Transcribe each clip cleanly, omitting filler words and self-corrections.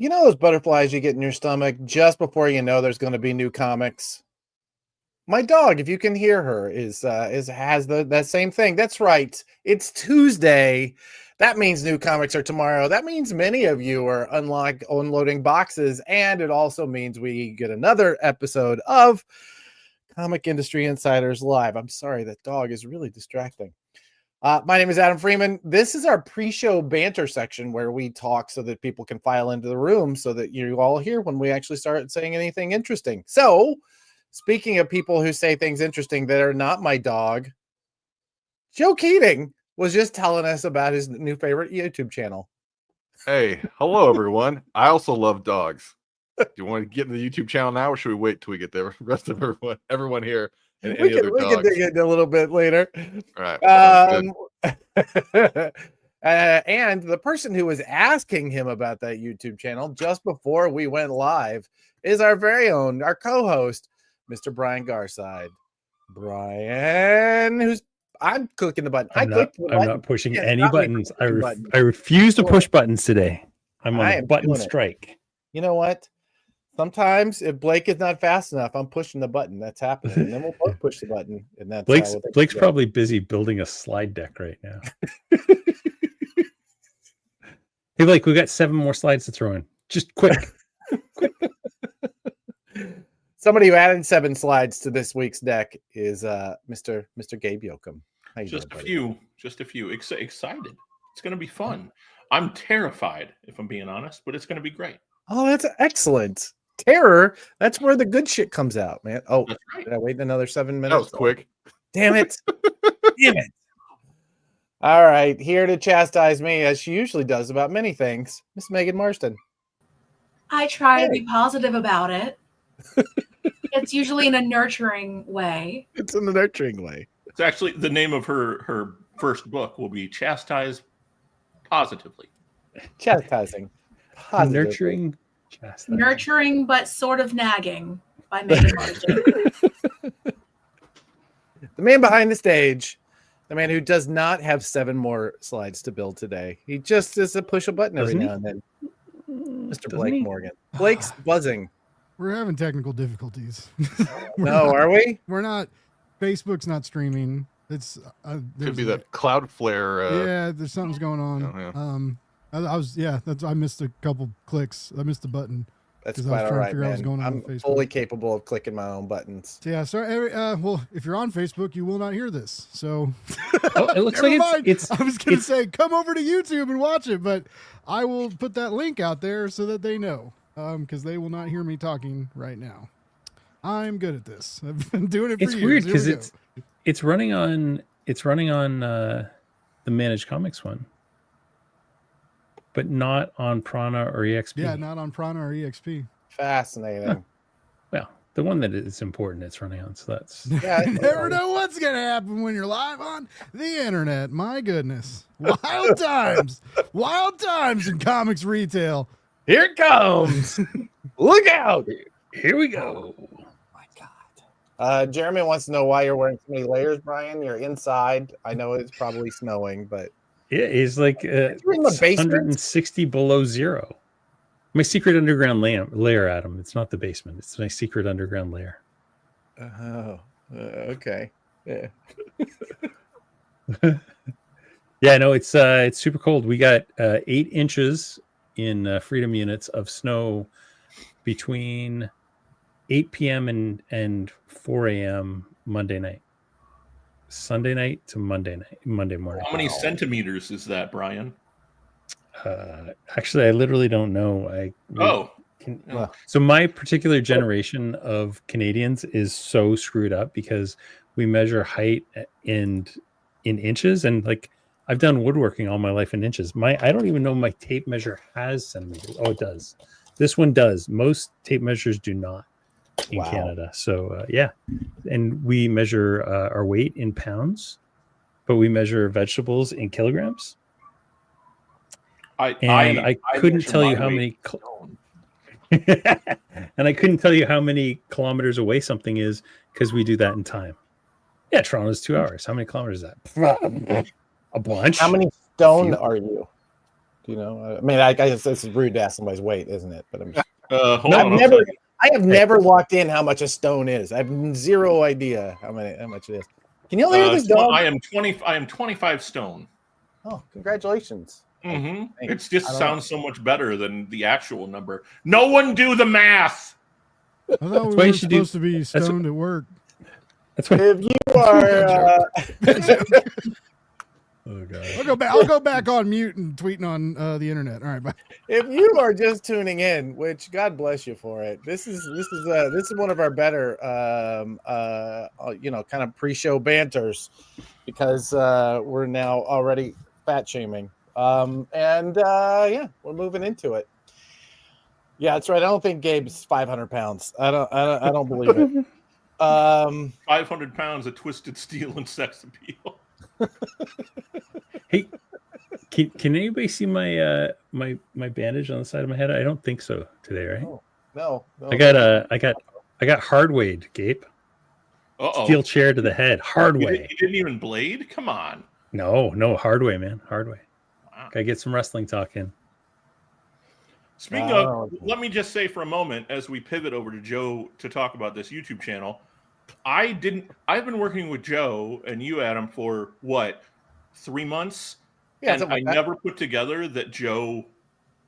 You know those butterflies you get in your stomach just before you know there's going to be new comics? My dog, if you can hear her, has that same thing. That's right. It's Tuesday. That means new comics are tomorrow. That means many of you are unloading boxes, and it also means we get another episode of Comic Industry Insiders Live. I'm sorry, that dog is really distracting. My name is Adam Freeman. This is our pre-show banter section where we talk so that people can file into the room so that you all hear when we actually start saying anything interesting. So, speaking of people who say things interesting that are not my dog, Joe Keating was just telling us about his new favorite YouTube channel. Hey, hello, everyone. I also love dogs. Do you want to get in the YouTube channel now, or should we wait till we get the rest of everyone here? And we can dig it a little bit later. All right. And the person who was asking him about that YouTube channel just before we went live is our very own, our co-host, Mr. Brian Garside. Brian, I'm clicking the button. I'm not pushing any buttons. I refuse to push buttons today. I'm on a button strike. You know what? Sometimes if Blake is not fast enough, I'm pushing the button. That's happening. And then we'll both push the button. And that's Blake's probably busy building a slide deck right now. Hey, Blake, we got 7 more slides to throw in. Just quick. Somebody who added 7 slides to this week's deck is Mr. Gabe Yoakum. Just a few. Excited. It's going to be fun. I'm terrified, if I'm being honest, but it's going to be great. Oh, that's excellent. Terror. That's where the good shit comes out, man. Oh, that's right. Did I wait another 7 minutes? That was quick. Damn it. Damn it. All right. Here to chastise me, as she usually does about many things, Miss Megan Marston. I try to be positive about it. It's usually in a nurturing way. It's in the nurturing way. It's actually the name of her first book will be Chastise Positively. Chastising. Nurturing. Nurturing, but sort of nagging by Megan Marston. The man behind the stage, the man who does not have 7 more slides to build today. He just is a push a button every now and then. Mr. Blake Morgan. Blake's buzzing. We're having technical difficulties. Are we? We're not. Facebook's not streaming. It's could be that Cloudflare. There's something's going on. Oh, yeah. I missed a couple clicks. I missed the button. That's quite all right, man. I'm fully capable of clicking my own buttons. So yeah, sorry. Well, if you're on Facebook, you will not hear this. So it looks like it's. I was going to say, come over to YouTube and watch it, but I will put that link out there so that they know, because they will not hear me talking right now. I'm good at this. I've been doing it for years. It's weird because it's running on the Managed Comics one, but not on Prana or EXP. Yeah, not on Prana or EXP. Fascinating. Huh. Well, the one that is important, it's running on. So that's you never know what's gonna happen when you're live on the internet. My goodness, wild times in comics retail. Here it comes. Look out! Here we go. Jeremy wants to know why you're wearing so many layers, Brian. You're inside. I know it's probably snowing, but yeah, it's like you're in the basement? 160 below zero. My secret underground layer, Adam. It's not the basement. It's my secret underground layer. Oh, okay. Yeah. Yeah, no, it's super cold. We got 8 inches in Freedom units of snow between 8 p.m. and 4 a.m. Monday night. Sunday night to Monday morning. How many centimeters is that, Brian? Actually, I literally don't know. So my particular generation of Canadians is so screwed up because we measure height in inches, and like I've done woodworking all my life in inches. I don't even know my tape measure has centimeters. Oh, it does. This one does. Most tape measures do not in Canada. So yeah, and we measure our weight in pounds, but we measure vegetables in kilograms. I couldn't tell you how many and I couldn't tell you how many kilometers away something is because we do that in time. Yeah, Toronto's 2 hours. How many kilometers is that? A bunch. How many stone are you? Do you know? I mean, I guess this is rude to ask somebody's weight, isn't it? But I'm just, Hold on, I'll tell you. I have never walked in how much a stone is. I have zero idea how much it is. Can you hear this dog? I am 25 stone. Oh, congratulations. It just sounds so much better than the actual number. No one do the math. I thought we were supposed to be stoned at work. That's what. If you are, oh god, I'll go back on mute and tweeting on the internet. All right, bye. If you are just tuning in, which God bless you for it, this is one of our better, kind of pre-show banters, because we're now already fat shaming, we're moving into it. Yeah, that's right. I don't think Gabe's 500 pounds. I don't believe it. 500 pounds of twisted steel and sex appeal. Hey, can anybody see my my bandage on the side of my head? I don't think so today, right? No. I got hardwayed, Gabe. Steel chair to the head, hardway. You didn't even blade? Come on. No, hardway, man, hardway. Wow. Gotta get some wrestling talk in. Speaking of, let me just say for a moment, as we pivot over to Joe to talk about this YouTube channel, I've been working with Joe and you, Adam, for what, 3 months? Yeah, and I never put together that Joe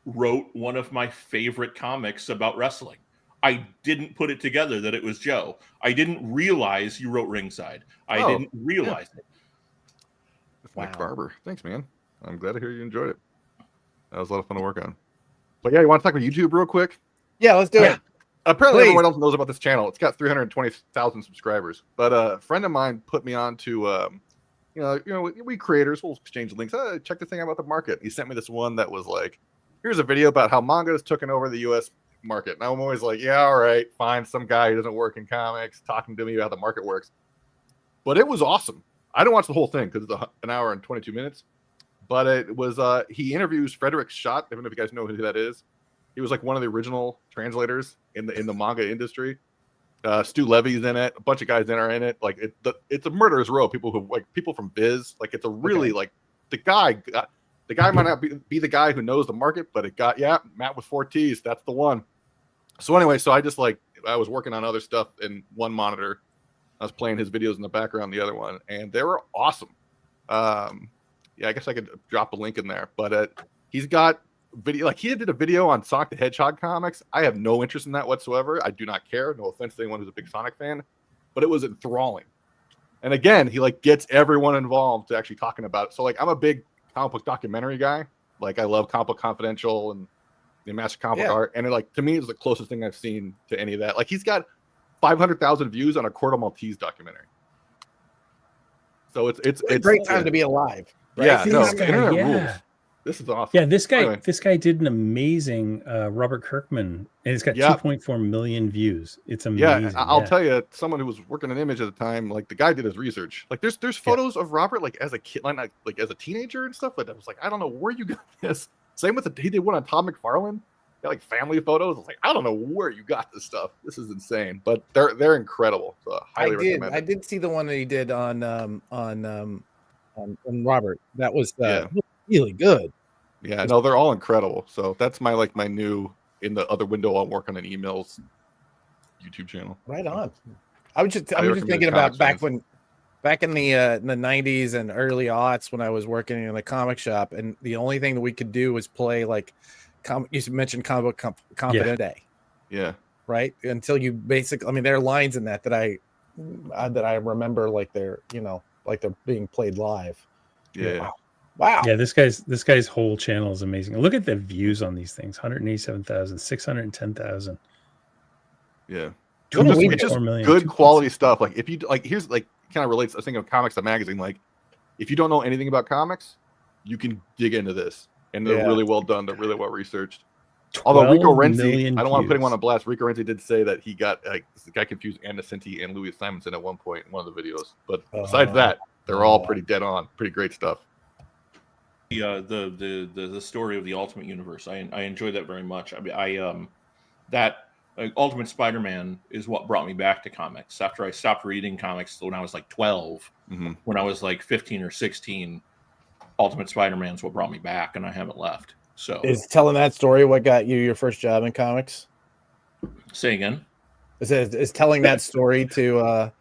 wrote one of my favorite comics about wrestling. I didn't put it together that it was Joe. I didn't realize you wrote Ringside. I didn't realize it. That's Mike Barber. Thanks, man. I'm glad to hear you enjoyed it. That was a lot of fun to work on. But yeah, you want to talk about YouTube real quick? Yeah, let's do it. Apparently, everyone else knows about this channel. It's got 320,000 subscribers. But a friend of mine put me on to, we creators will exchange links. Check this thing out about the market. He sent me this one that was like, here's a video about how manga has taken over the U.S. market. And I'm always like, yeah, all right, fine. Some guy who doesn't work in comics talking to me about how the market works. But it was awesome. I didn't watch the whole thing because it's an hour and 22 minutes. But it was, he interviews Frederick Schott. I don't know if you guys know who that is. He was like one of the original translators in the manga industry. Stu Levy's in it. A bunch of guys are in it. Like it's a murderer's row. People from Viz. Like it's a really like the guy might not be the guy who knows the market, but it got Matt with 4 T's. That's the one. So anyway, so I was working on other stuff in one monitor. I was playing his videos in the background, the other one, and they were awesome. I guess I could drop a link in there, but he's got video. Like he did a video on Sonic the Hedgehog comics. I have no interest in that whatsoever. I do not care. No offense to anyone who's a big Sonic fan, but it was enthralling. And again, he like gets everyone involved to actually talking about it. So like I'm a big comic book documentary guy. Like I love Comic Book Confidential and the Master Comic Book Art, and to me it's the closest thing I've seen to any of that. Like he's got 500,000 views on a Corto Maltese documentary. So it's a great time to be alive. Right? Yeah, internet rules. This is awesome. Yeah, this guy did an amazing Robert Kirkman, and it's got 2.4 million views. It's amazing. Yeah, I'll tell you, someone who was working on Image at the time, like the guy did his research. Like there's photos of Robert like as a kid, like as a teenager and stuff. But I was like, I don't know where you got this. Same with he did one on Todd McFarlane. Like family photos. I was like, I don't know where you got this stuff. This is insane, but they're incredible. So highly recommend it. I did see the one that he did on Robert. That was really good. Yeah, no, they're all incredible. So that's my new in the other window I'll work on an emails YouTube channel. Right on. I'm just thinking about back in the 90s and early aughts when I was working in a comic shop, and the only thing that we could do was play like you mentioned Comic Book Confident Day. Yeah. Right? Until you basically, there are lines in that I remember like they're being played live. Yeah. Wow. Yeah, this guy's whole channel is amazing. Look at the views on these things. 187,000, 610,000. Yeah. It's just good quality stuff. Like if you here's kind of relates. I was thinking of Comics the magazine. Like if you don't know anything about comics, you can dig into this. And they're really well done. They're really well researched. Although Rico Renzi, I don't want to put him on a blast. Rico Renzi did say that he got the guy confused Anna Cinti and Louis Simonson at one point in one of the videos. But besides that, they're all pretty dead on. Pretty great stuff. The story of the Ultimate Universe. I enjoy that very much. That Ultimate Spider-Man is what brought me back to comics. After I stopped reading comics when I was like 12, when I was like 15 or 16. Ultimate Spider-Man's what brought me back, and I haven't left. So is telling that story what got you your first job in comics? Say again. Is telling that story to our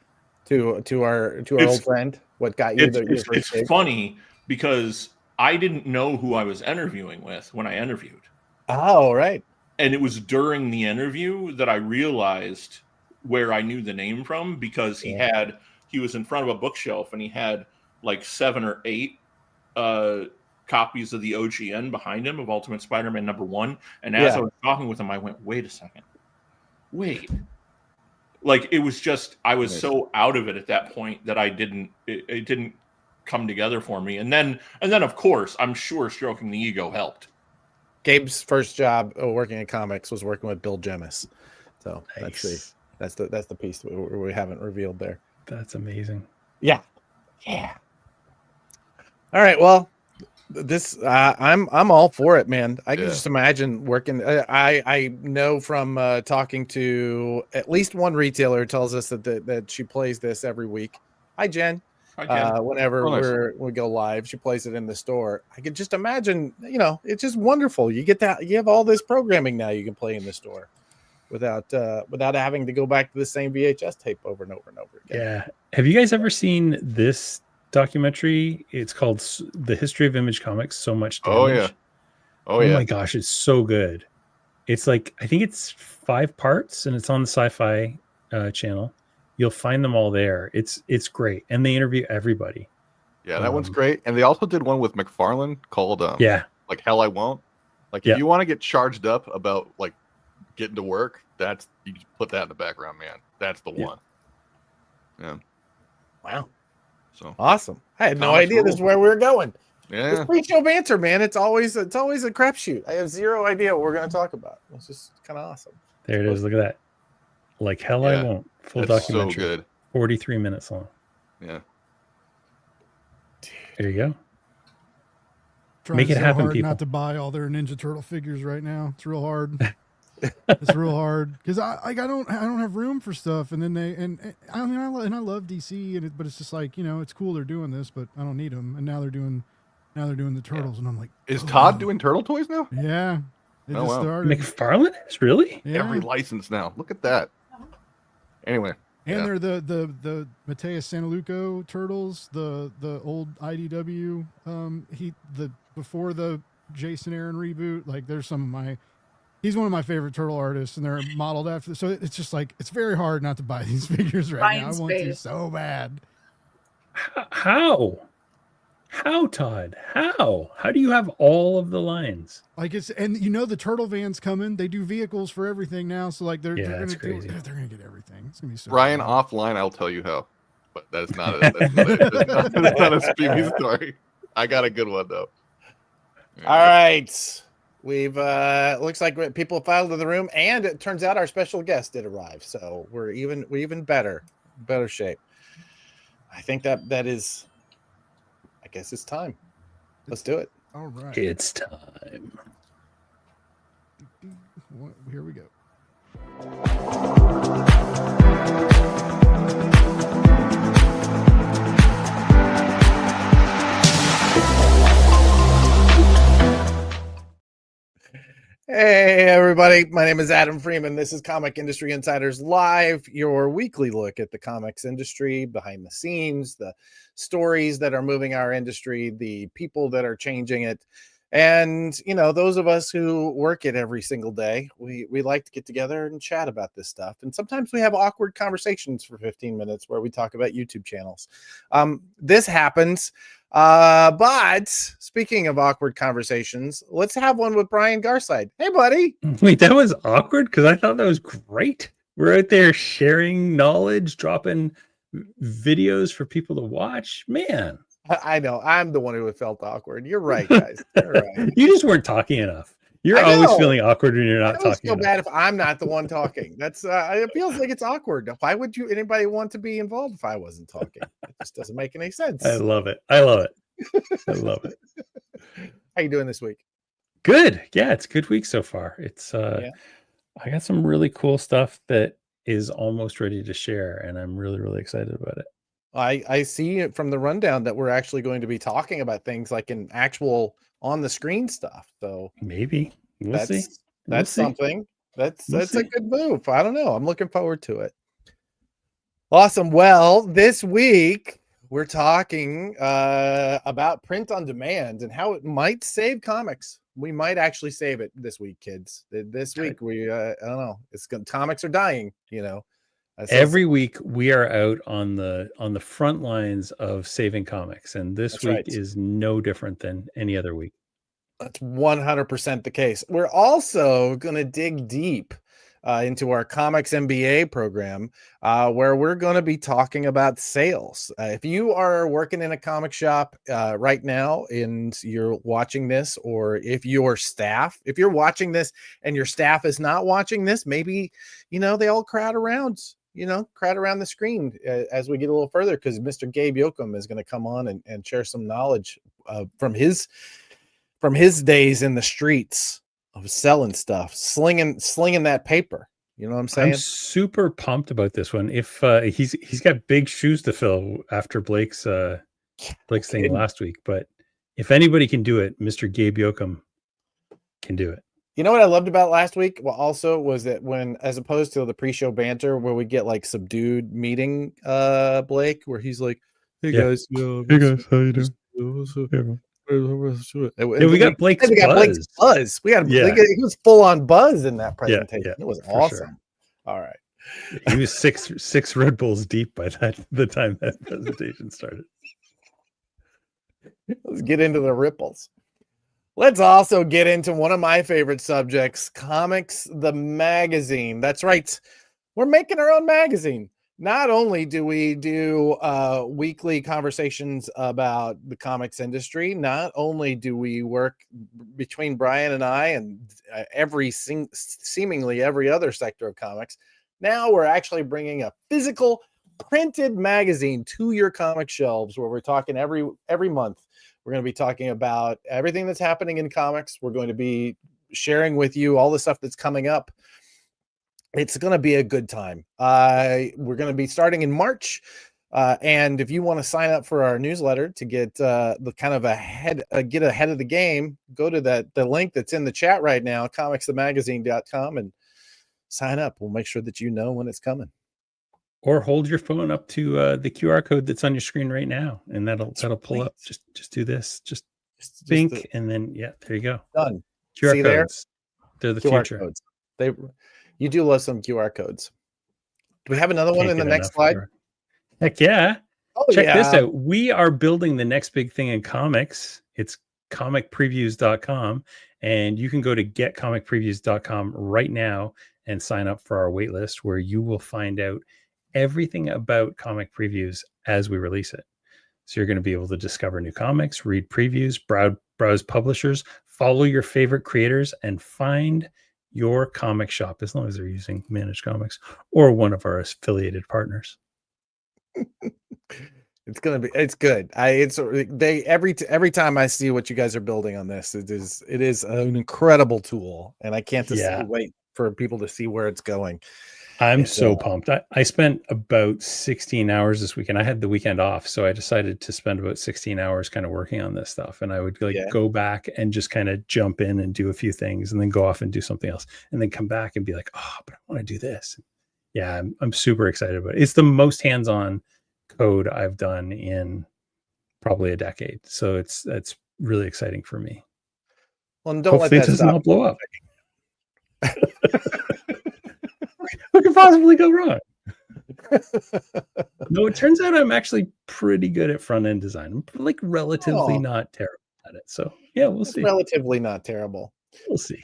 old friend what got you your first gig? It's funny because I didn't know who I was interviewing with when I interviewed. Oh, right. And it was during the interview that I realized where I knew the name from, because he was in front of a bookshelf and he had like 7 or 8 copies of the OGN behind him of Ultimate Spider-Man #1. And as I was talking with him, I went, wait a second. Wait. Like, it was just, I was so out of it at that point that it didn't come together for me. And then of course, I'm sure stroking the ego helped. Gabe's first job working in comics was working with Bill Jemis. So nice. that's the piece that we haven't revealed there. That's amazing. Yeah. All right. Well, this I'm all for it, man. I can just imagine working. I know from talking to at least one retailer who tells us that she plays this every week. Hi, Jen. Whenever we go live, she plays it in the store. I could just imagine, it's just wonderful. You have all this programming now you can play in the store without having to go back to the same VHS tape over and over and over again. Yeah. Have you guys ever seen this documentary? It's called The History of Image Comics, So Much Damage. Oh my gosh, it's so good. It's like, I think it's 5 parts and it's on the Sci-Fi channel. You'll find them all there. It's great. And they interview everybody. Yeah, that one's great. And they also did one with McFarlane called like Hell I Won't. Like if you want to get charged up about like getting to work, you just put that in the background, man. That's the one. Yeah. Wow. So awesome. I had no idea this is where we were going. Yeah. It's pre-show banter, man. It's always a crapshoot. I have zero idea what we're going to talk about. It's just kind of awesome. There it is. Look at that. Like Hell I Won't. Full documentary. So good. 43 minutes long. Yeah. There you go. Make it happen, people. Not to buy all their Ninja Turtle figures right now. It's real hard. It's real hard because I don't have room for stuff, and then I love DC, but it's just like, it's cool they're doing this, but I don't need them. And now they're doing the Turtles, and I'm like, is Todd doing Turtle toys now? Yeah. McFarlane is really every license now. Look at that. Anyway, and they're the Mateus Santaluco Turtles, the old IDW, before the Jason Aaron reboot. Like, there's he's one of my favorite turtle artists, and they're modeled after. So it's just like, it's very hard not to buy these figures right now. I want to so bad. How, Todd? How do you have all of the lines? Like, the turtle van's coming. They do vehicles for everything now. So like they're gonna get everything. It's gonna be so Brian cool. Offline, I'll tell you how. But that's not that's not a streaming story. I got a good one though. Yeah. All right. We've looks like people filed to the room, and it turns out our special guest did arrive. So we're even better shape. I think that is, I guess it's time. Let's do it. All right. It's time. Here we go. Hey, everybody. My name is Adam Freeman. This is Comic Industry Insiders Live, your weekly look at the comics industry, behind the scenes, the stories that are moving our industry, the people that are changing it. And, those of us who work it every single day, we like to get together and chat about this stuff. And sometimes we have awkward conversations for 15 minutes where we talk about YouTube channels. This happens. But speaking of awkward conversations, let's have one with Brian Garside. Hey, buddy. Wait, that was awkward? Because I thought that was great. We're out there sharing knowledge, dropping videos for people to watch. Man. I know. I'm the one who felt awkward. You're right, guys. You're right. You just weren't talking enough. You're always feeling awkward when you're not talking. I feel bad if I'm not the one talking. That's it feels like it's awkward. Why would anybody want to be involved if I wasn't talking? It just doesn't make any sense. I love it. I love it. How you doing this week? Good. Yeah, it's a good week so far. It's I got some really cool stuff that is almost ready to share, and I'm really, really excited about it. I see it from the rundown that we're actually going to be talking about things like an actual on the screen stuff. So maybe that's something. That's a good move. I don't know. I'm looking forward to it. Awesome. Well, this week we're talking about print on demand and how it might save comics. We might actually save it this week, kids. This week we I don't know. Comics are dying, you know. Every week we are out on the front lines of saving comics, and this week is no different than any other week. That's 100% the case. We're also going to dig deep into our Comics MBA program, where we're going to be talking about sales. If you are working in a comic shop right now and you're watching this, or if you're watching this and your staff is not watching this, maybe, you know, they all crowd around the screen as we get a little further, because Mr. Gabe Yoakum is going to come on and share some knowledge from his days in the streets of selling stuff, slinging that paper. You know what I'm saying? I'm super pumped about this one. If he's got big shoes to fill after Blake's thing last week, but if anybody can do it, Mr. Gabe Yoakum can do it. You know what I loved about last week? Well, also was that when, as opposed to the pre-show banter where we get like subdued meeting, Blake, where he's like, "Hey guys, how you doing? We got Blake's buzz. He was full on buzz in that presentation. It was awesome. Sure. All right. He was six Red Bulls deep by the time that presentation started. Let's get into the ripples. Let's also get into one of my favorite subjects, Comics the Magazine. That's right. We're making our own magazine. Not only do we do weekly conversations about the comics industry, not only do we work between Brian and I and seemingly every other sector of comics, now we're actually bringing a physical printed magazine to your comic shelves, where we're talking every month. We're going to be talking about everything that's happening in comics. We're going to be sharing with you all the stuff that's coming up. It's going to be a good time. We're going to be starting in March. And if you want to sign up for our newsletter to get the kind of get ahead of the game, go to the link that's in the chat right now, comicsthemagazine.com, and sign up. We'll make sure that you know when it's coming. Or hold your phone up to the QR code that's on your screen right now, and that'll pull up. Just do this. Just think, and then there you go. Done. QR See codes. They're the QR future. Codes. You do love some QR codes. Do we have another one in the next slide? Heck yeah. Check this out. We are building the next big thing in comics. It's comicpreviews.com, and you can go to getcomicpreviews.com right now and sign up for our wait list, where you will find out everything about comic previews as we release it. So you're going to be able to discover new comics, read previews, browse publishers, follow your favorite creators, and find your comic shop, as long as they're using Managed Comics or one of our affiliated partners. It's good. Every time I see what you guys are building on this, it is an incredible tool, and I can't wait for people to see where it's going. I'm so pumped. I spent about 16 hours this weekend. I had the weekend off, so I decided to spend about 16 hours kind of working on this stuff. And I would go back and just kind of jump in and do a few things, and then go off and do something else, and then come back and be like, oh, but I want to do this. Yeah, I'm super excited about it. It's the most hands-on code I've done in probably a decade. So it's really exciting for me. Well, and don't let that doesn't all blow up. What could possibly go wrong? No, it turns out I'm actually pretty good at front end design. I'm like relatively not terrible at it. So we'll see. Relatively not terrible. We'll see.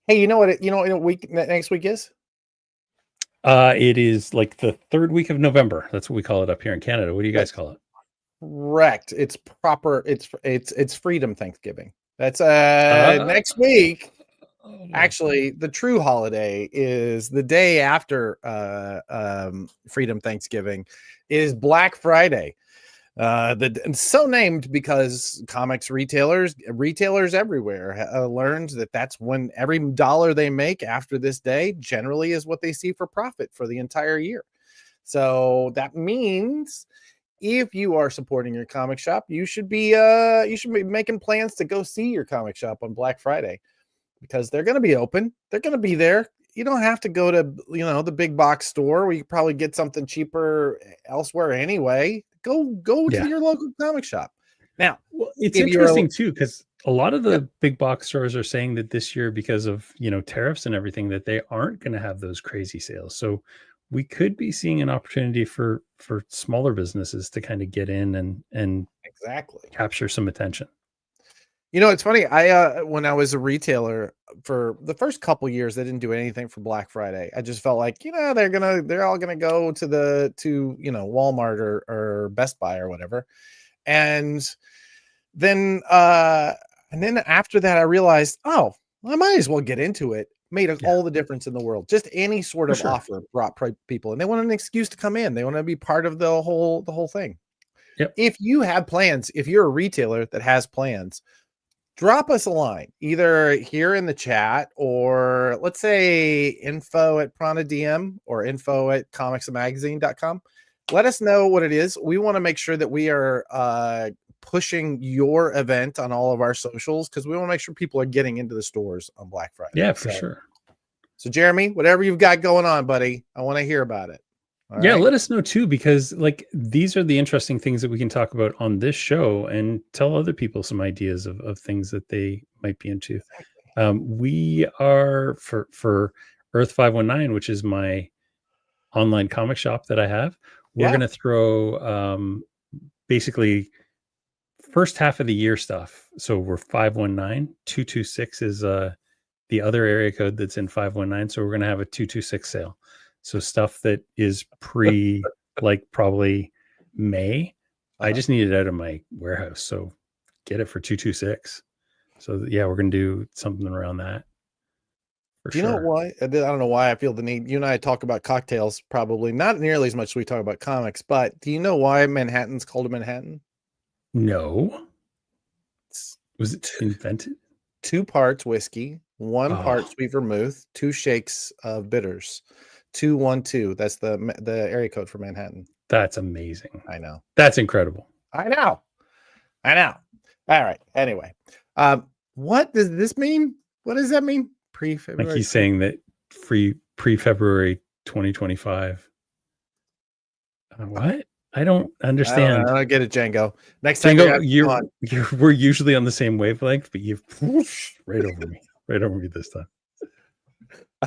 Hey, you know what? Next week is? It is like the third week of November. That's what we call it up here in Canada. What do you guys call it? Correct. It's proper. It's Freedom Thanksgiving. That's next week. Actually, the true holiday is the day after Freedom Thanksgiving is Black Friday. So named because comics retailers everywhere learned that's when every dollar they make after this day generally is what they see for profit for the entire year. So that means if you are supporting your comic shop, you should be making plans to go see your comic shop on Black Friday, because they're going to be open. They're going to be there. You don't have to go to, the big box store where you probably get something cheaper elsewhere anyway. Go to your local comic shop. Now, it's interesting too, because a lot of the big box stores are saying that this year, because of tariffs and everything, that they aren't going to have those crazy sales. So we could be seeing an opportunity for smaller businesses to kind of get in and exactly capture some attention. It's funny. I when I was a retailer for the first couple years, they didn't do anything for Black Friday. I just felt like, they're all gonna go to Walmart or Best Buy or whatever. And then after that, I realized, I might as well get into it. Made all the difference in the world. Just any sort of offer brought people, and they want an excuse to come in. They want to be part of the whole thing. Yep. If you have plans, if you're a retailer that has plans, drop us a line, either here in the chat, or let's say info@PranaDM or info@comicsandmagazine.com. Let us know what it is. We want to make sure that we are pushing your event on all of our socials, because we want to make sure people are getting into the stores on Black Friday. Yeah, for sure. So Jeremy, whatever you've got going on, buddy, I want to hear about it. All yeah, right? Let us know too, because these are the interesting things that we can talk about on this show and tell other people some ideas of things that they might be into. We are for Earth 519, which is my online comic shop that I have. We're going to throw basically first half of the year stuff. So we're 519. 226 is the other area code that's in 519. So we're going to have a 226 sale. So stuff that is pre probably May. I just need it out of my warehouse. So get it for 226. So yeah, we're going to do something around that. Do you know why? I don't know why I feel the need. You and I talk about cocktails, probably not nearly as much as we talk about comics, but do you know why Manhattan's called a Manhattan? No. Was it invented? 2 parts whiskey, 1 part sweet vermouth, 2 shakes of bitters. 212. That's the area code for Manhattan. That's amazing. I know. That's incredible. I know. All right. Anyway, what does this mean? What does that mean? Pre-February. Like he's saying that pre-February 2025. What? I don't understand. I don't get it, Django. Next time, Django, we're usually on the same wavelength, but you've right over me this time.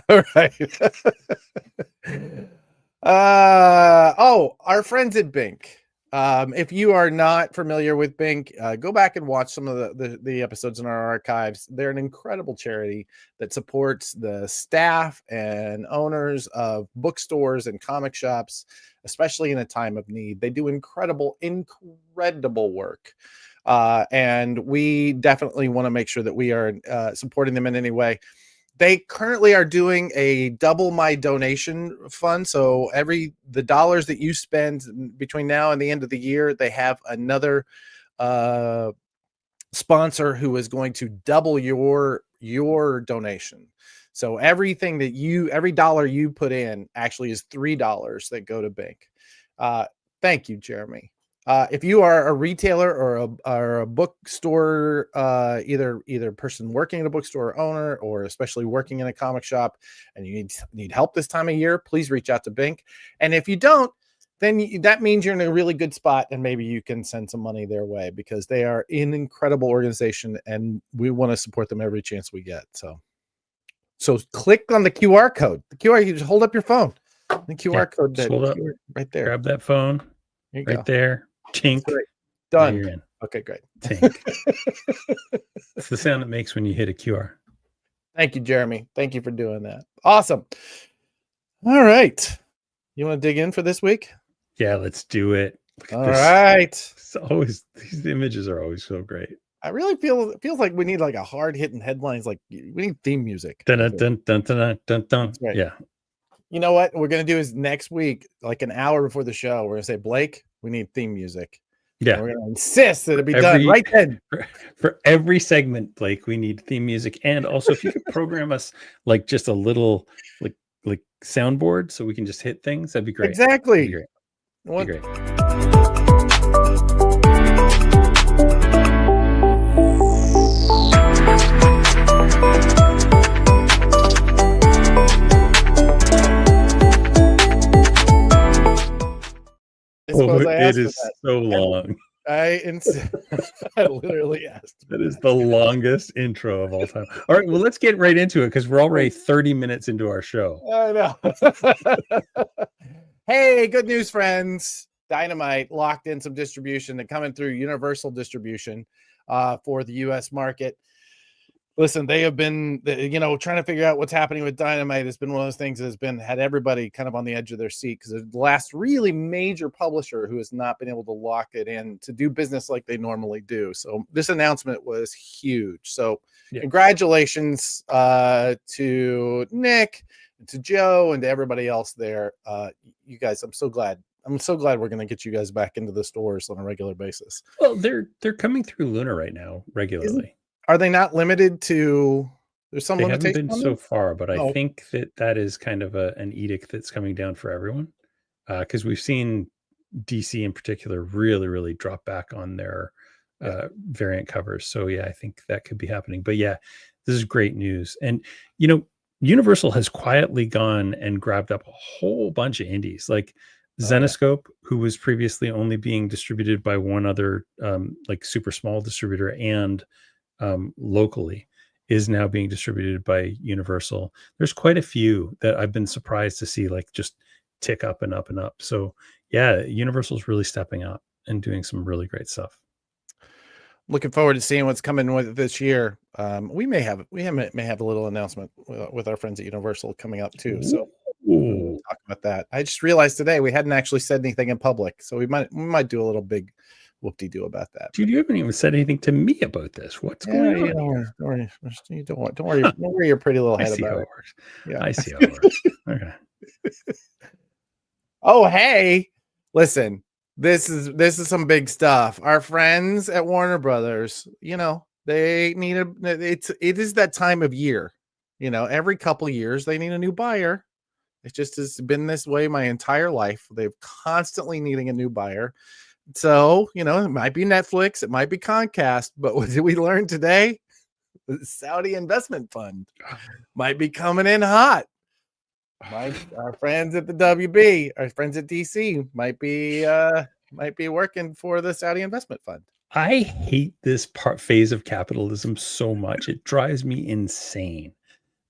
All right. Our friends at Bink. If you are not familiar with Bink, go back and watch some of the episodes in our archives. They're an incredible charity that supports the staff and owners of bookstores and comic shops, especially in a time of need. They do incredible work. And we definitely want to make sure that we are supporting them in any way. They currently are doing a double my donation fund. So the dollars that you spend between now and the end of the year, they have another sponsor who is going to double your donation. So every dollar you put in actually is $3 that go to Bink. Thank you, Jeremy. If you are a retailer or a bookstore, either person working at a bookstore or owner, or especially working in a comic shop, and you need help this time of year, please reach out to Bink. And if you don't, then that means you're in a really good spot, and maybe you can send some money their way, because they are an incredible organization, and we want to support them every chance we get. So click on the QR code. The QR, you just hold up your phone. The QR code right there. Grab that phone. Right there. Tink. Right. Done. You're in. Okay, great. Tink. It's the sound it makes when you hit a QR. Thank you, Jeremy. Thank you for doing that. Awesome. All right. You want to dig in for this week? Yeah, let's do it. All right. It's always, these images are always so great. I really it feels like we need like a hard hitting headlines. Like we need theme music. Dun, dun, dun, dun, dun, dun. Right. Yeah. You know what we're going to do is next week, like an hour before the show, we're going to say, Blake, we need theme music. Yeah. And we're going to insist that it be done right then. For every segment, Blake, we need theme music. And also, if you could program us like just a little like soundboard so we can just hit things, that'd be great. Exactly. That'd be great. asked It for is that. so long. I literally asked. That is the longest intro of all time. All right, well, let's get right into it because we're already 30 minutes into our show. I know. Hey, good news, friends. Dynamite locked in some distribution. They're coming through Universal distribution for the U.S. market. Listen, they have been, trying to figure out what's happening with Dynamite has been one of those things that has had everybody kind of on the edge of their seat because the last really major publisher who has not been able to lock it in to do business like they normally do. So this announcement was huge. So congratulations to Nick, to Joe, and to everybody else there. You guys, I'm so glad we're going to get you guys back into the stores on a regular basis. Well, they're coming through Luna right now regularly. Are they not limited to? There's some limitation. They haven't been so far, but I think that is kind of an edict that's coming down for everyone. Because we've seen DC in particular really, really drop back on their variant covers. So yeah, I think that could be happening. But yeah, this is great news. And Universal has quietly gone and grabbed up a whole bunch of indies like Zenoscope, who was previously only being distributed by one other like super small distributor and locally, is now being distributed by Universal. There's quite a few that I've been surprised to see like just tick up and up and up. So yeah, Universal's really stepping up and doing some really great stuff. Looking forward to seeing what's coming with this year. We may have a little announcement with our friends at Universal coming up too. So we'll talk about that. I just realized today we hadn't actually said anything in public, so we might do a little big whoop-de-doo about that. Dude, you haven't even said anything to me about this. What's going on? Don't worry your pretty little head about it. Yeah, I see how it works. Okay. Oh, hey, listen. This is some big stuff. Our friends at Warner Brothers, they need it is that time of year. Every couple of years they need a new buyer. It just has been this way my entire life. They've constantly needing a new buyer. So, it might be Netflix, it might be Comcast, but what did we learn today? The Saudi investment fund might be coming in hot. Our friends at the WB, our friends at DC might be working for the Saudi investment fund. I hate this phase of capitalism so much. It drives me insane.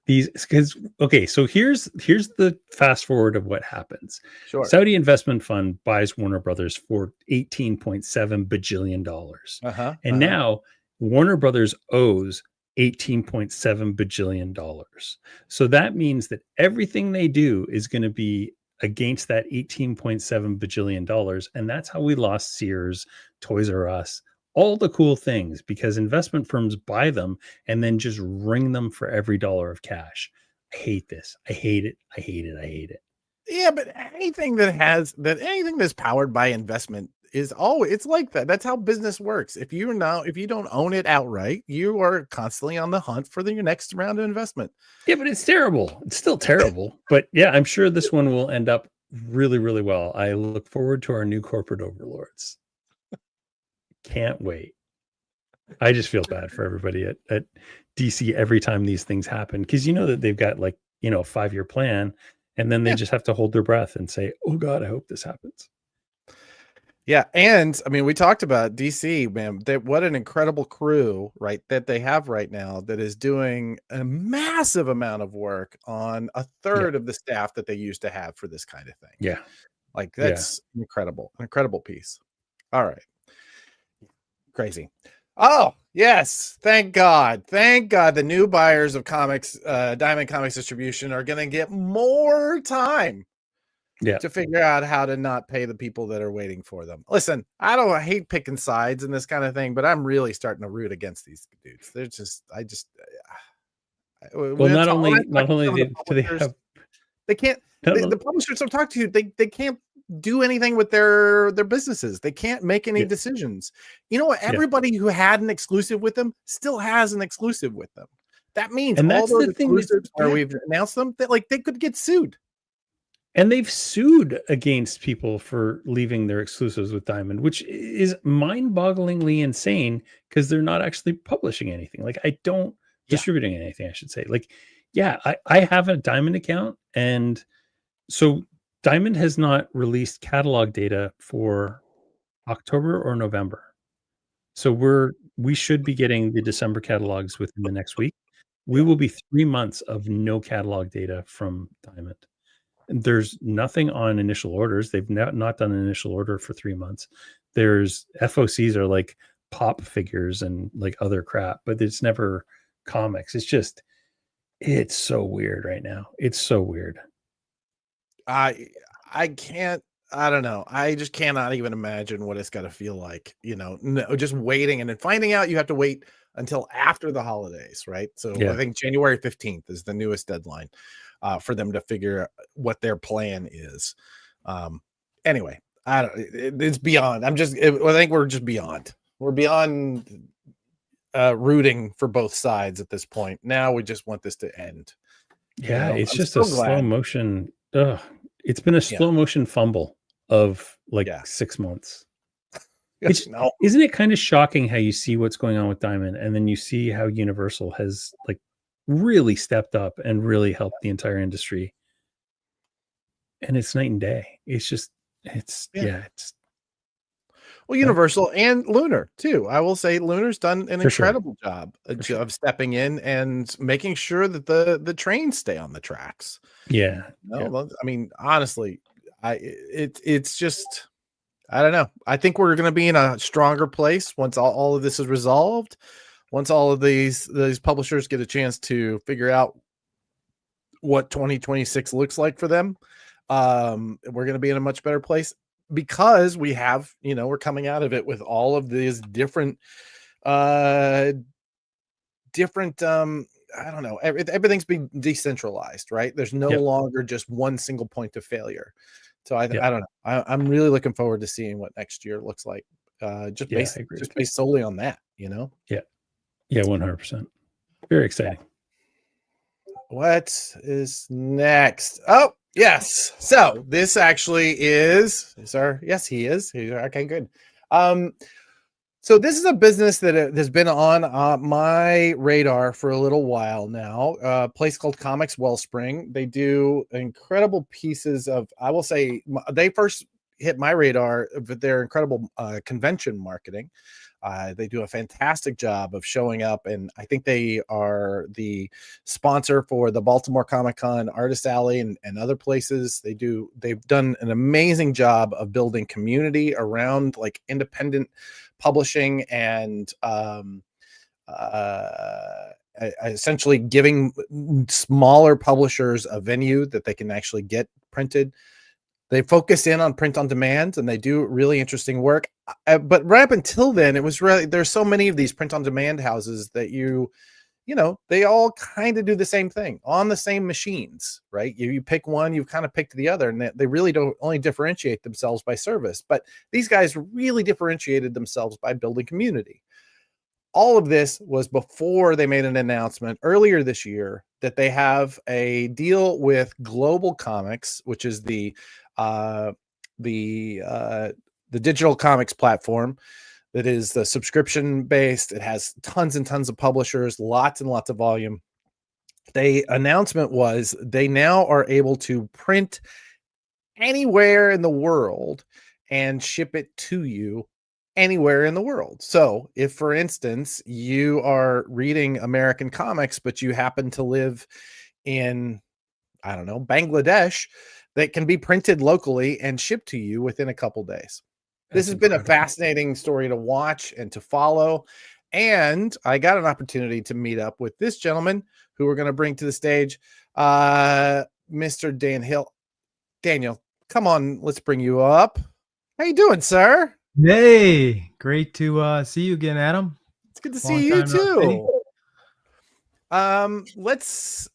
So here's the fast forward of what happens. Sure. Saudi investment fund buys Warner Brothers for $18.7 bajillion. And now Warner Brothers owes $18.7 bajillion. So that means that everything they do is going to be against that $18.7 bajillion. And that's how we lost Sears, Toys R Us, all the cool things, because investment firms buy them and then just wring them for every dollar of cash. I hate this. I hate it. I hate it. I hate it. Yeah, but anything that's powered by investment is always, it's like that. That's how business works. If you don't own it outright, you are constantly on the hunt for your next round of investment. Yeah, but it's terrible. It's still terrible. But yeah, I'm sure this one will end up really, really well. I look forward to our new corporate overlords. Can't wait. I just feel bad for everybody at DC every time these things happen, because that they've got like a 5-year plan, and then they just have to hold their breath and say, oh God, I hope this happens. Yeah. And I mean, we talked about DC, man, what an incredible crew, right, that they have right now that is doing a massive amount of work on a third of the staff that they used to have for this kind of thing. Yeah. Like that's incredible piece. All right. Crazy. Oh, yes. Thank God. The new buyers of comics, Diamond Comics Distribution, are going to get more time to figure out how to not pay the people that are waiting for them. Listen, I hate picking sides in this kind of thing, but I'm really starting to root against these dudes. They're just, well, not only do they have, they can't, the publishers I've talked to, they can't do anything with their businesses. They can't make any decisions. You know what? Everybody who had an exclusive with them still has an exclusive with them. That means all those exclusives where we've announced them, that like they could get sued. And they've sued against people for leaving their exclusives with Diamond, which is mind-bogglingly insane because they're not actually publishing anything. Like distributing anything, I should say. Like, I have a Diamond account, and so Diamond has not released catalog data for October or November. So we should be getting the December catalogs within the next week. We will be 3 months of no catalog data from Diamond. And there's nothing on initial orders. They've not done an initial order for 3 months. There's FOCs are like pop figures and like other crap, but it's never comics. It's so weird right now. It's so weird. I don't know. I just cannot even imagine what it's got to feel like, just waiting and then finding out you have to wait until after the holidays, right? So I think January 15th is the newest deadline for them to figure out what their plan is. Anyway, it's beyond. I think we're just beyond. We're beyond rooting for both sides at this point. Now we just want this to end. Yeah, it's just a slow motion. It's been a slow motion fumble of 6 months. Isn't it kind of shocking how you see what's going on with Diamond and then you see how Universal has really stepped up and really helped the entire industry, and it's night and day. Well, Universal and Lunar too. I will say Lunar's done an incredible job of stepping in and making sure that the trains stay on the tracks. I mean, honestly, it's just, I don't know. I think we're going to be in a stronger place once all of this is resolved. Once all of these publishers get a chance to figure out what 2026 looks like for them, we're going to be in a much better place, because we have, we're coming out of it with all of these different, I don't know, everything's being decentralized, right? There's no longer just one single point of failure. So I don't know. I'm really looking forward to seeing what next year looks like. Just based solely on that, Yeah, 100%. Very exciting. What is next? Oh, yes. So this actually is yes, he is. Okay, good. So this is a business that has been on my radar for a little while now. A place called Comics Wellspring. They do incredible pieces of, I will say, they first hit my radar with their incredible convention marketing. They do a fantastic job of showing up, and I think they are the sponsor for the Baltimore Comic-Con, Artist Alley, and other places. They've done an amazing job of building community around independent publishing and essentially giving smaller publishers a venue that they can actually get printed. They focus in on print on demand, and they do really interesting work. But right up until then, it was really, there's so many of these print on demand houses that they all kind of do the same thing on the same machines, right? You pick one, you've kind of picked the other, and they really don't only differentiate themselves by service. But these guys really differentiated themselves by building community. All of this was before they made an announcement earlier this year that they have a deal with Global Comics, which is the digital comics platform that is the subscription based. It has tons and tons of publishers, lots and lots of volume. The announcement was they now are able to print anywhere in the world and ship it to you anywhere in the world. So if, for instance, you are reading American comics, but you happen to live in, I don't know, Bangladesh, that can be printed locally and shipped to you within a couple days. This has been a fascinating story to watch and to follow. And I got an opportunity to meet up with this gentleman who we're going to bring to the stage, Mr. Dan Hill. Daniel, come on, let's bring you up. How you doing, sir? Hey, great to see you again, Adam. It's good to see you too. Let's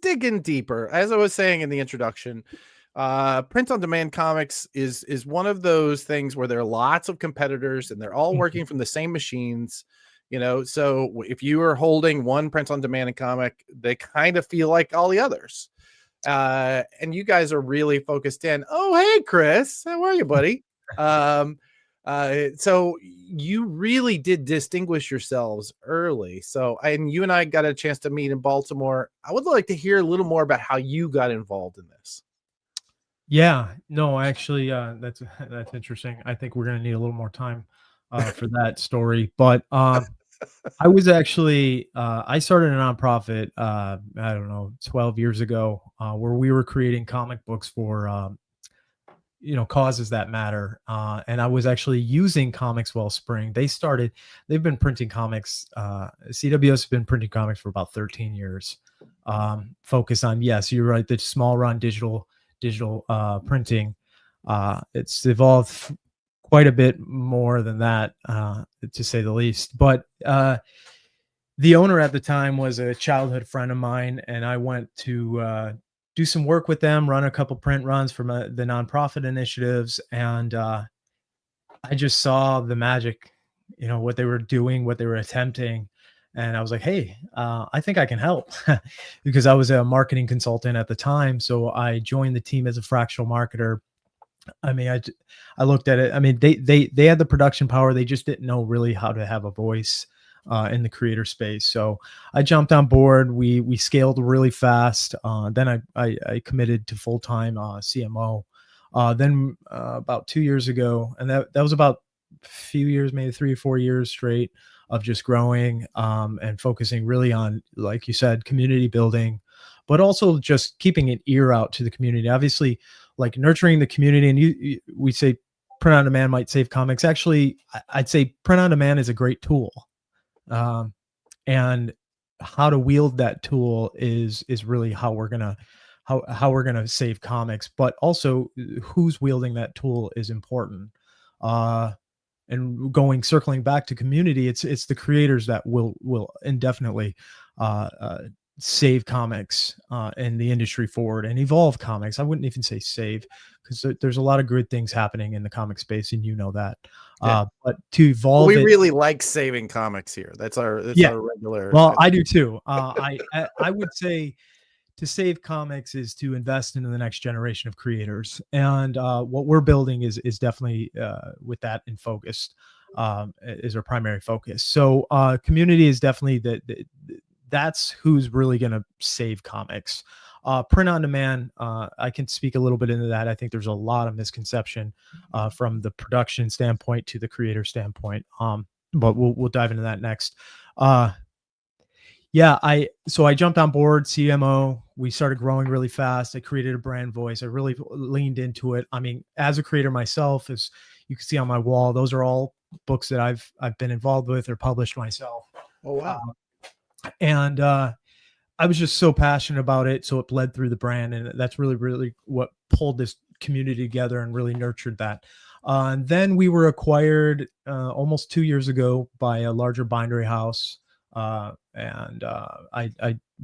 dig in deeper. As I was saying in the introduction, print on demand comics is one of those things where there are lots of competitors and they're all working from the same machines. So if you are holding one print on demand comic, they kind of feel like all the others. And you guys are really focused in. Oh, hey, Chris, how are you, buddy? So you really did distinguish yourselves early. And you and I got a chance to meet in Baltimore. I would like to hear a little more about how you got involved in this. Yeah, no, actually, that's interesting. I think we're gonna need a little more time for that story. But I was actually I started a nonprofit I don't know 12 years ago where we were creating comic books for causes that matter. And I was actually using Comics Wellspring. They've been printing comics. CWS has been printing comics for about 13 years. Focus on, yes, you're right, the small run digital printing. It's evolved quite a bit more than that, to say the least. But the owner at the time was a childhood friend of mine, and I went to do some work with them, run a couple print runs for the nonprofit initiatives, and I just saw the magic, what they were doing, what they were attempting, and I was like, hey, I think I can help because I was a marketing consultant at the time. So I joined the team as a fractional marketer. I mean, I looked at it. I mean, they had the production power. They just didn't know really how to have a voice in the creator space. So I jumped on board. We scaled really fast. Then I committed to full-time CMO. Then about 2 years ago, and that was about a few years, maybe 3 or 4 years straight of just growing and focusing really on, like you said, community building, but also just keeping an ear out to the community. Obviously, like nurturing the community. And we say print on demand might save comics. Actually, I'd say print on demand is a great tool. And how to wield that tool is really how we're gonna save comics, but also who's wielding that tool is important. And circling back to community, it's the creators that will indefinitely save comics and the industry forward and evolve comics. I wouldn't even say save, because there's a lot of good things happening in the comic space, and that. Yeah. But to evolve, we really like saving comics here. That's our regular. Well, I do too. I would say to save comics is to invest into the next generation of creators, and what we're building is definitely with that in focus, is our primary focus. So community is definitely that's who's really going to save comics. Print on demand, I can speak a little bit into that. I think there's a lot of misconception from the production standpoint to the creator standpoint, but we'll dive into that next. Yeah, I jumped on board CMO. We started growing really fast. I created a brand voice. I really leaned into it. I mean, as a creator myself, as you can see on my wall, those are all books that I've been involved with or published myself. Oh wow! And I was just so passionate about it, so it bled through the brand, and that's really what pulled this community together and really nurtured that. And then we were acquired almost 2 years ago by a larger bindery house. And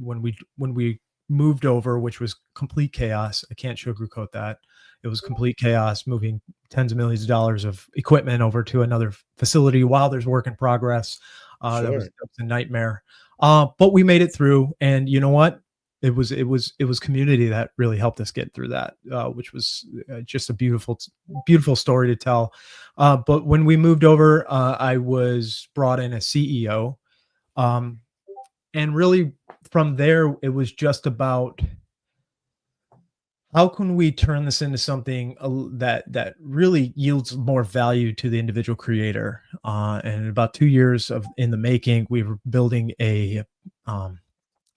when we moved over, which was complete chaos, I can't sugarcoat that. It was complete chaos, moving tens of millions of dollars of equipment over to another facility while there's work in progress. Sure. That was a nightmare. But we made it through, and you know what? It was community that really helped us get through that, which was just a beautiful story to tell. But when we moved over, I was brought in as CEO. And really from there, it was just about how can we turn this into something that really yields more value to the individual creator. And about 2 years in the making, we were building a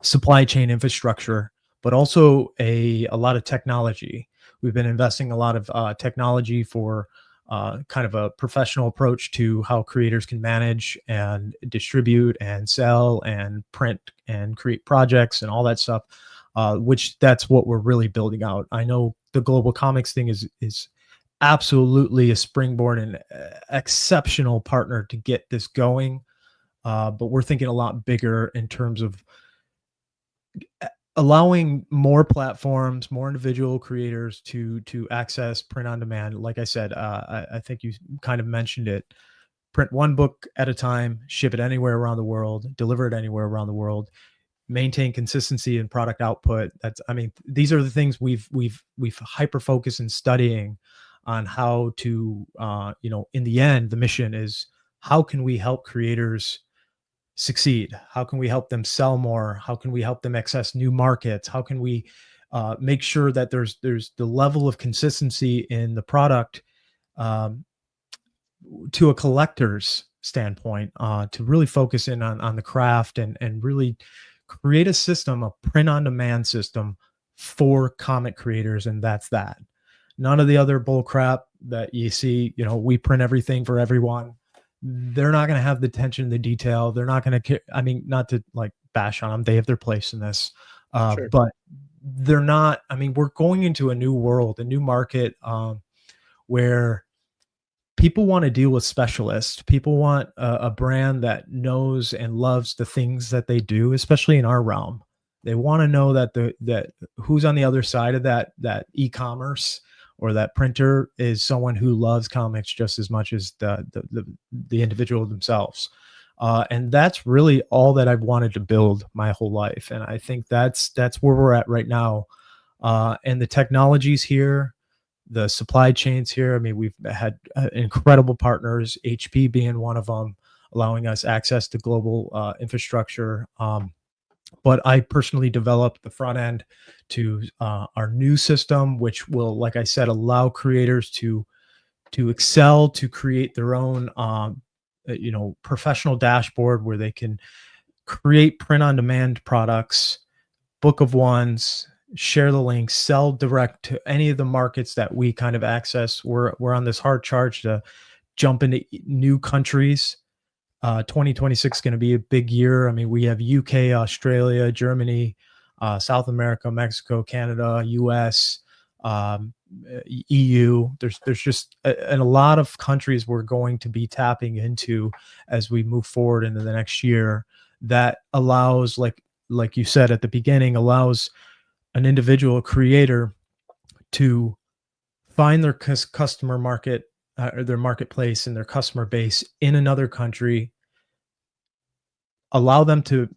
supply chain infrastructure, but also a lot of technology. We've been investing a lot of technology for kind of a professional approach to how creators can manage and distribute and sell and print and create projects and all that stuff, which that's what we're really building out. I know the global comics thing is absolutely a springboard and exceptional partner to get this going, but we're thinking a lot bigger in terms of allowing more platforms, more individual creators to access print on demand. Like I said, I think you kind of mentioned it. Print one book at a time, ship it anywhere around the world, deliver it anywhere around the world, maintain consistency in product output. These are the things we've hyper focused in studying on how to, in the end, the mission is how can we help creators succeed? How can we help them sell more? How can we help them access new markets? How can we make sure that there's the level of consistency in the product to a collector's standpoint, to really focus in on the craft and really create a system, a print-on-demand system for comic creators, and that's that. None of the other bull crap that you see, we print everything for everyone. They're not going to have the attention to detail. They're not going to, I mean, not to like bash on them. They have their place in this, Sure. but they're not, I mean, we're going into a new world, a new market, where people want to deal with specialists. People want a brand that knows and loves the things that they do, especially in our realm. They want to know that who's on the other side of that e-commerce or that printer is someone who loves comics just as much as the individual themselves. And that's really all that I've wanted to build my whole life. And I think that's where we're at right now. And the technology's here, the supply chains here. I mean, we've had incredible partners, HP being one of them, allowing us access to global infrastructure. But I personally developed the front end to our new system, which will, like I said, allow creators to excel, to create their own, professional dashboard where they can create print-on-demand products, book of ones, share the links, sell direct to any of the markets that we kind of access. We're on this hard charge to jump into new countries. 2026 is going to be a big year. I mean, we have UK, Australia, Germany, South America, Mexico, Canada, US, EU. There's just a lot of countries we're going to be tapping into as we move forward into the next year. That allows, like you said at the beginning, allows an individual creator to find their customer market, or their marketplace and their customer base in another country, allow them to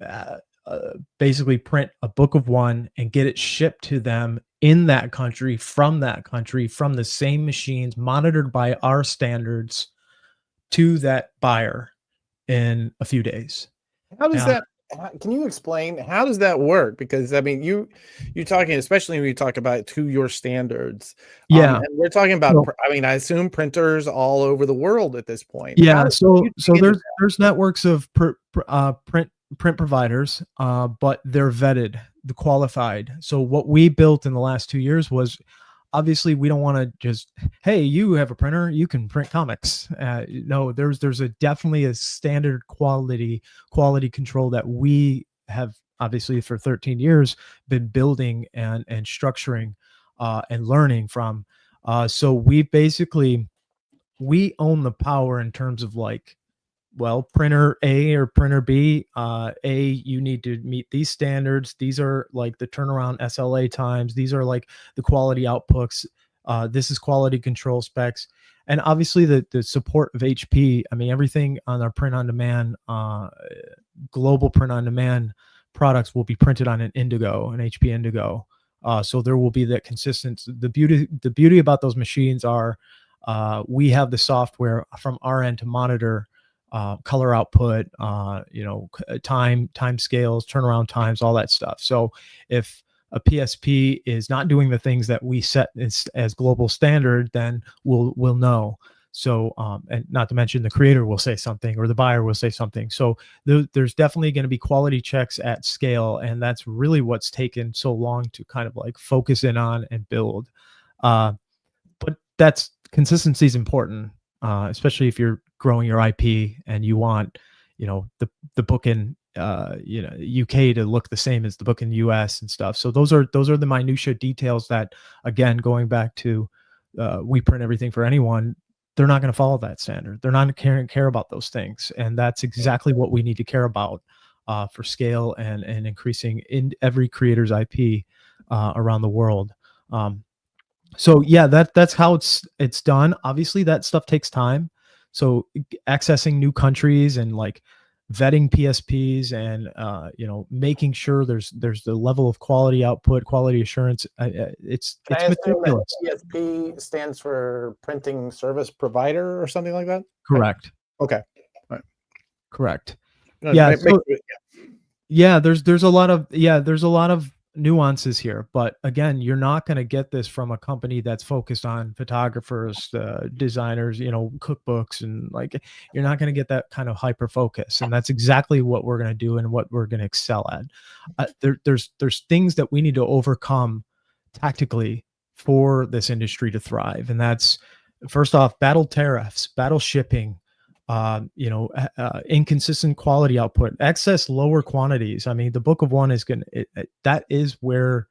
basically print a book of one and get it shipped to them in that country, from the same machines, monitored by our standards, to that buyer in a few days. How does that? Can you explain how does that work? Because I mean, you're talking, especially when you talk about to your standards. Yeah, and we're talking about. I mean, I assume printers all over the world at this point. Yeah, so there's networks of print providers, but they're vetted, the qualified. So what we built in the last 2 years was, obviously we don't want to just, hey, you have a printer, you can print comics. No, there's definitely a standard quality control that we have obviously for 13 years been building and structuring and learning from. So we own the power in terms of like, well, printer A or printer B, you need to meet these standards. These are like the turnaround SLA times. These are like the quality outputs. This is quality control specs. And obviously the support of HP. I mean, everything on our print-on-demand, global print-on-demand products will be printed on an Indigo, an HP Indigo. So there will be that consistency. The beauty about those machines are we have the software from our end to monitor color output, time scales, turnaround times, all that stuff. So if a PSP is not doing the things that we set as global standard, then we'll know. So, and not to mention the creator will say something or the buyer will say something. So there's definitely going to be quality checks at scale. And that's really what's taken so long to kind of like focus in on and build. But that's consistency is important, especially if you're growing your IP and you want, the book in UK to look the same as the book in US and stuff. So those are the minutia details that, again, going back to we print everything for anyone, they're not going to follow that standard. They're not going to care about those things. And that's exactly what we need to care about for scale and increasing in every creator's IP around the world. So yeah, that's how it's done. Obviously that stuff takes time. So accessing new countries and like vetting PSPs and making sure there's the level of quality output, quality assurance. It's meticulous. PSP stands for Printing Service Provider or something like that. Correct. Okay. All right. Correct. No, yeah. There's a lot of nuances here, but again, you're not going to get this from a company that's focused on photographers, designers, cookbooks, and like, you're not going to get that kind of hyper focus. And that's exactly what we're going to do and what we're going to excel at. There's things that we need to overcome tactically for this industry to thrive, and that's, first off, battle tariffs, battle shipping, inconsistent quality output, excess lower quantities. I mean, the Book of One is that is where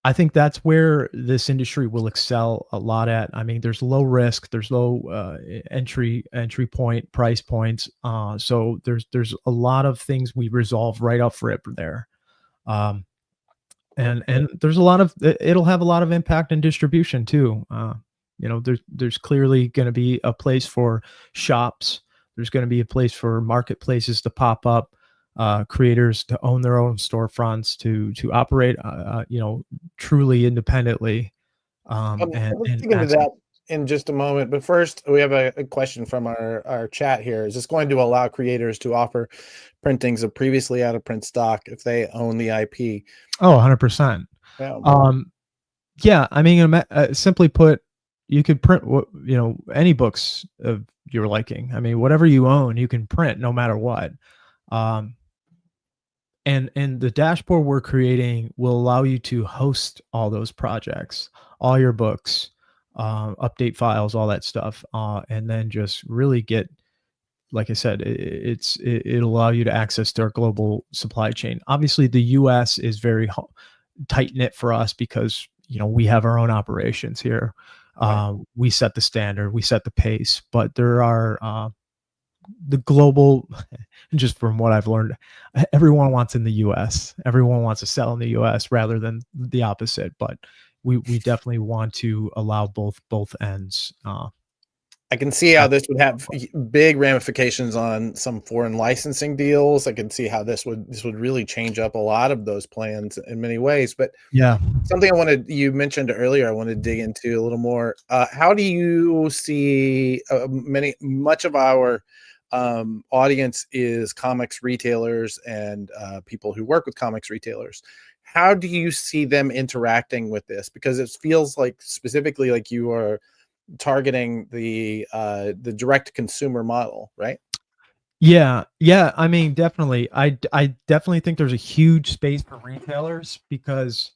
I think that's where this industry will excel a lot at. I mean, there's low risk, there's low entry point, price points. So there's a lot of things we resolve right off rip there. And there's a lot of, it'll have a lot of impact in distribution too. There's clearly going to be a place for shops. There's going to be a place for marketplaces to pop up, creators to own their own storefronts, to operate, truly independently. We'll get into that in just a moment. But first, we have a question from our chat here. Is this going to allow creators to offer printings of previously out of print stock if they own the IP? Oh, 100%. Yeah. Yeah. I mean, simply put, you could print any books of your liking. I mean, whatever you own, you can print no matter what. And the dashboard we're creating will allow you to host all those projects, all your books, update files, all that stuff, and then just really get, like I said, it'll allow you to access their global supply chain. Obviously, the U.S. is very tight knit for us because we have our own operations here. We set the standard, we set the pace, but there are the global, just from what I've learned, everyone wants in the US. Everyone wants to sell in the US rather than the opposite. But we definitely want to allow both ends. I can see how this would have big ramifications on some foreign licensing deals. I can see how this would really change up a lot of those plans in many ways. But yeah, something you mentioned earlier, I want to dig into a little more. How do you see much of our audience is comics retailers and people who work with comics retailers? How do you see them interacting with this? Because it feels like specifically like you are targeting the direct consumer model, right? Yeah. I mean, definitely. I definitely think there's a huge space for retailers because,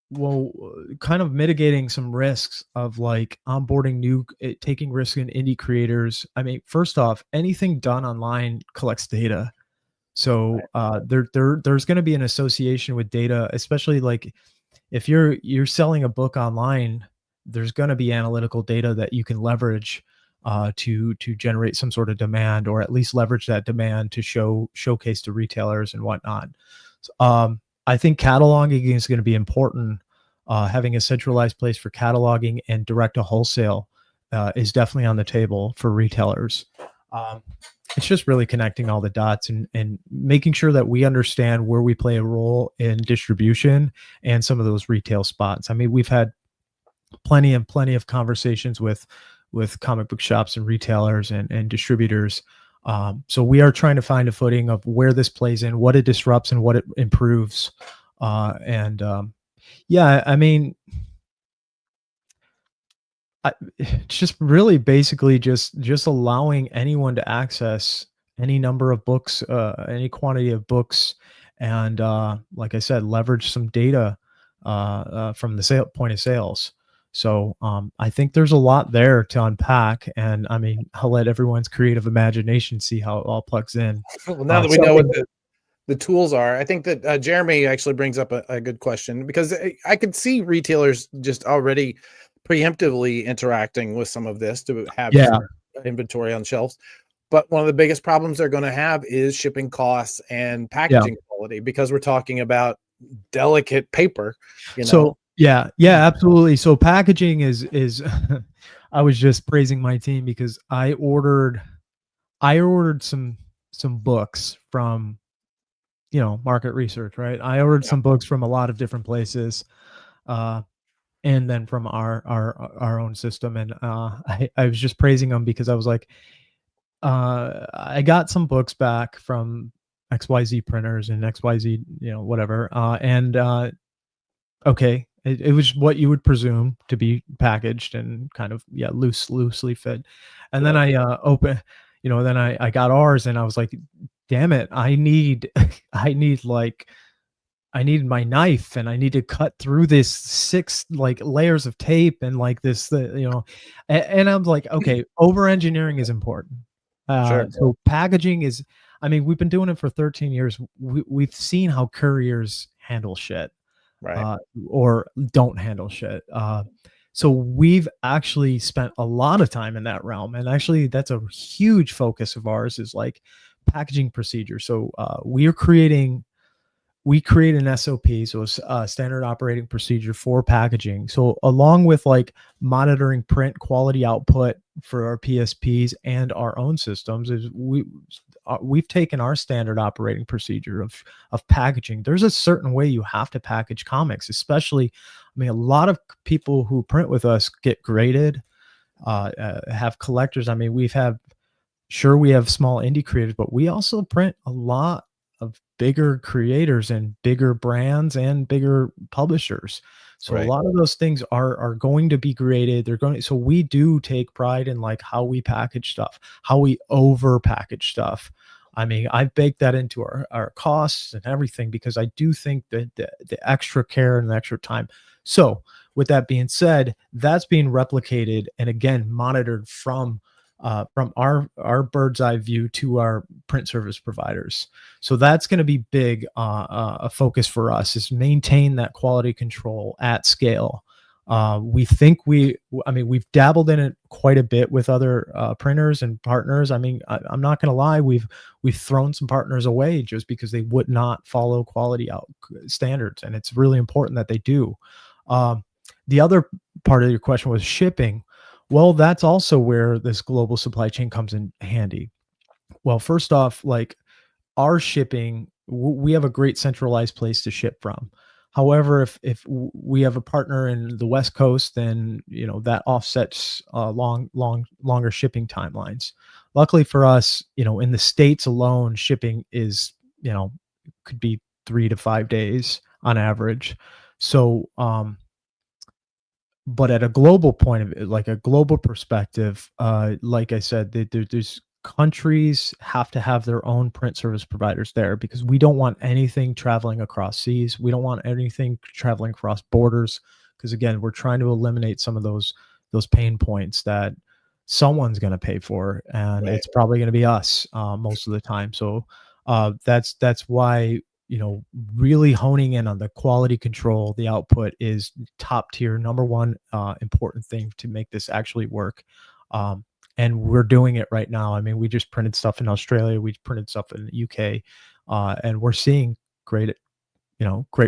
well, kind of mitigating some risks of like onboarding taking risk in indie creators. I mean, first off, anything done online collects data. So there's going to be an association with data, especially like if you're selling a book online, there's going to be analytical data that you can leverage to generate some sort of demand, or at least leverage that demand to showcase to retailers and whatnot. So, I think cataloging is going to be important. Having a centralized place for cataloging and direct to wholesale is definitely on the table for retailers. It's just really connecting all the dots and making sure that we understand where we play a role in distribution and some of those retail spots. I mean, we've had plenty of conversations with comic book shops and retailers and distributors. So we are trying to find a footing of where this plays in, what it disrupts and what it improves. Yeah, I mean, it's just really basically just allowing anyone to access any number of books, any quantity of books, and like I said, leverage some data from the point of sales. So I think there's a lot there to unpack, and I mean, I'll let everyone's creative imagination see how it all plugs in. Well, now that we know what the tools are, I think that Jeremy actually brings up a good question, because I could see retailers just already preemptively interacting with some of this to have inventory on shelves. But one of the biggest problems they're going to have is shipping costs and packaging quality, because we're talking about delicate paper, So yeah, absolutely. So packaging is I was just praising my team because I ordered some books from market research, right? I ordered some books from a lot of different places, and then from our own system, and I was just praising them because I was like, I got some books back from XYZ printers and XYZ, whatever. Okay, it was what you would presume to be packaged and kind of loosely fit. And then I then I got ours and I was like, damn it, I need I need my knife and I need to cut through this 6 layers of tape and and I'm like, okay, over engineering is important. Sure. So packaging is, I mean, we've been doing it for 13 years. We've seen how couriers handle shit, Right. or don't handle shit. So we've actually spent a lot of time in that realm, and actually that's a huge focus of ours is like packaging procedure. So we create an SOP, so a standard operating procedure for packaging. So along with like monitoring print quality output for our PSPs and our own systems, is we've taken our standard operating procedure of packaging. There's a certain way you have to package comics, especially, I mean, a lot of people who print with us get graded, have collectors. I mean, we have small indie creators, but we also print a lot of bigger creators and bigger brands and bigger publishers. So Right. a lot of those things are going to be graded. So we do take pride in like how we package stuff, how we over package stuff. I mean, I baked that into our costs and everything because I do think that the extra care and the extra time. So with that being said, that's being replicated and again monitored from our bird's eye view to our print service providers. So that's going to be big, a focus for us is maintain that quality control at scale. We've dabbled in it quite a bit with other printers and partners. I mean, I'm not going to lie, we've thrown some partners away just because they would not follow quality standards, and it's really important that they do. The other part of your question was shipping. Well, that's also where this global supply chain comes in handy. Well, first off, like our shipping, we have a great centralized place to ship from. However, if we have a partner in the West Coast, then that offsets longer shipping timelines. Luckily for us, in the States alone, shipping is could be 3 to 5 days on average. So but at a global point of it, like a global perspective, like I said, there's countries have to have their own print service providers there because we don't want anything traveling across seas. We don't want anything traveling across borders because again, we're trying to eliminate some of those pain points that someone's going to pay for, and It's probably going to be us most of the time. So that's why really honing in on the quality control, the output is top tier, number one important thing to make this actually work. And we're doing it right now. I mean, we just printed stuff in Australia, we printed stuff in the UK, and we're seeing great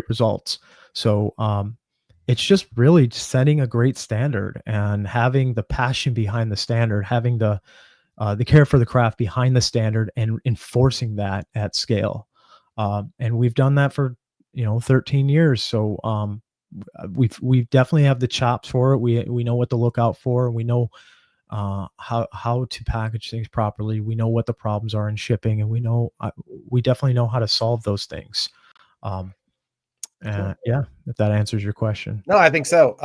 results. So it's just really setting a great standard and having the passion behind the standard, having the care for the craft behind the standard and enforcing that at scale. And we've done that for 13 years. So we definitely have the chops for it. We know what to look out for. We know how to package things properly. We know what the problems are in shipping, and we definitely know how to solve those things. Yeah, if that answers your question. No, I think so.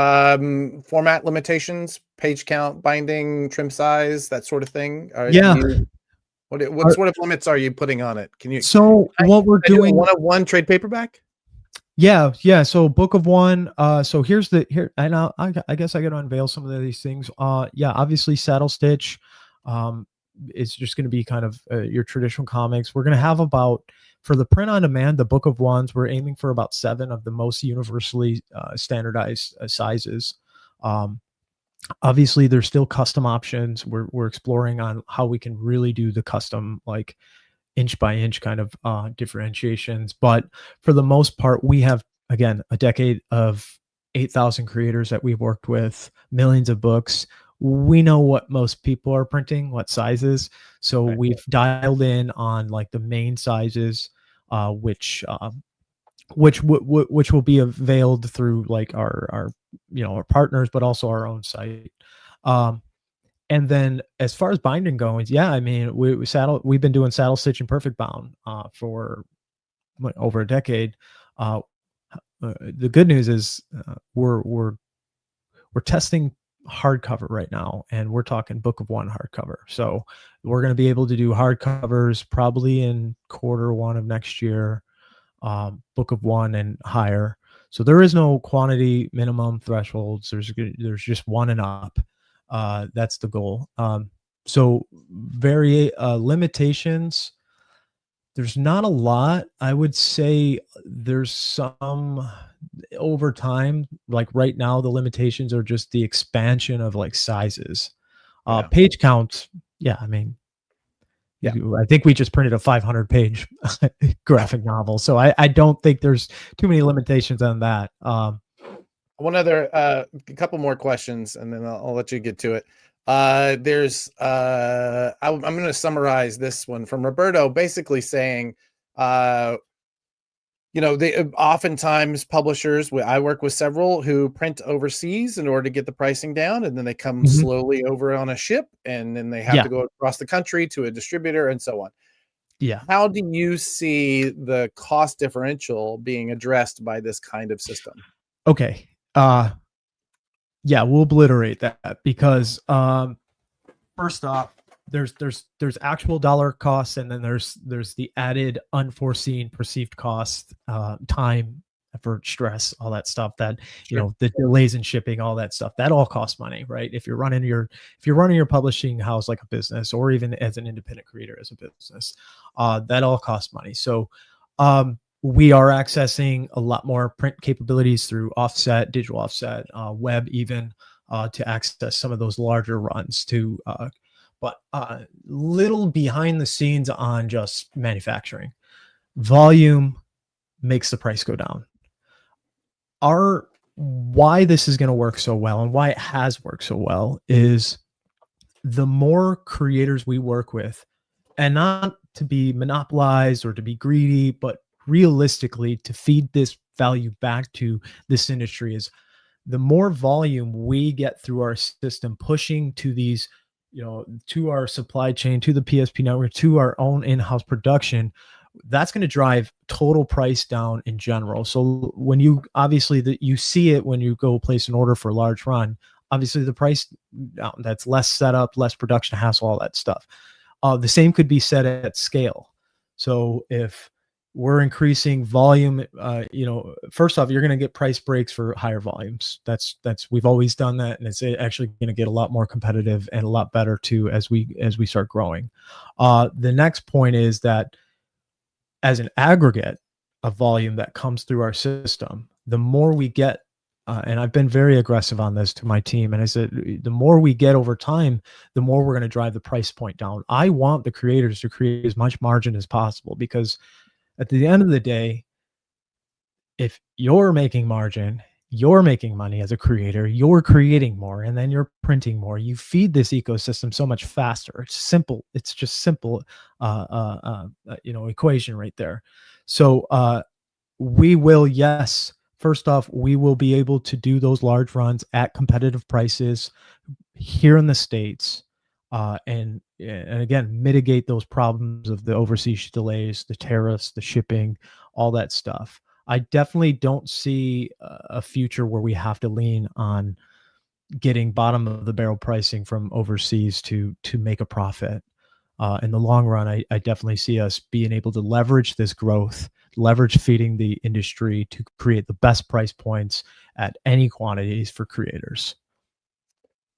Format limitations, page count, binding, trim size, that sort of thing. What sort of limits are you putting on it? Can you? So what we're doing, one of one trade paperback. Yeah. So book of one. So and I guess I got to unveil some of these things. Obviously saddle stitch. It's just going to be kind of your traditional comics. We're going to have for the print on demand, the book of ones, we're aiming for about 7 of the most universally standardized sizes. Obviously there's still custom options. We're exploring on how we can really do the custom, like inch by inch kind of differentiations. But for the most part, we have, again, a decade of 8,000 creators that we've worked with, millions of books. We know what most people are printing, what sizes. So we've dialed in on like the main sizes, which will be availed through like our partners, but also our own site. And then as far as binding goes, yeah, I mean, we've been doing saddle stitch and perfect bound for over a decade. The good news is we're testing hardcover right now, and we're talking book of one hardcover. So we're going to be able to do hardcovers probably in Q1 of next year, book of one and higher. So there is no quantity minimum thresholds. There's just one and up. That's the goal. So limitations. There's not a lot. I would say there's some over time. Like right now, the limitations are just the expansion of like sizes. Page counts. Yeah, I mean, I think we just printed a 500-page graphic novel, so I don't think there's too many limitations on that. One other, a couple more questions, and then I'll let you get to it. I'm going to summarize this one from Roberto, basically saying, they oftentimes publishers, I work with several who print overseas in order to get the pricing down, and then they come slowly over on a ship, and then they have to go across the country to a distributor and so on. Yeah. How do you see the cost differential being addressed by this kind of system? Okay. Yeah, we'll obliterate that because first off, there's actual dollar costs, and then there's the added unforeseen perceived cost, time, effort, stress, all that stuff that the delays in shipping, all that stuff, that all costs money, right? If you're running your publishing house like a business, or even as an independent creator as a business, that all costs money. So we are accessing a lot more print capabilities through offset, digital offset, web even, to access some of those larger runs too. But little behind the scenes on just manufacturing. Volume makes the price go down. Why this is going to work so well, and why it has worked so well, is the more creators we work with, and not to be monopolized or to be greedy, but realistically to feed this value back to this industry, is the more volume we get through our system pushing to these, to our supply chain, to the PSP network, to our own in-house production, that's going to drive total price down in general. So when you you see it when you go place an order for a large run, obviously the price down, that's less setup, less production hassle, all that stuff. The same could be said at scale. So if we're increasing volume, first off, you're going to get price breaks for higher volumes. That's we've always done that, and it's actually going to get a lot more competitive and a lot better too as we start growing. The next point is that as an aggregate of volume that comes through our system, the more we get, and I've been very aggressive on this to my team, and I said, the more we get over time, the more we're going to drive the price point down. I want the creators to create as much margin as possible, because at the end of the day, if you're making margin, you're making money as a creator, you're creating more, and then you're printing more. You feed this ecosystem so much faster. It's simple. It's just simple, equation right there. So we will, first off, we will be able to do those large runs at competitive prices here in the States, and again, mitigate those problems of the overseas delays, the tariffs, the shipping, all that stuff. I definitely don't see a future where we have to lean on getting bottom of the barrel pricing from overseas to make a profit. In the long run, I definitely see us being able to leverage this growth, leverage feeding the industry to create the best price points at any quantities for creators.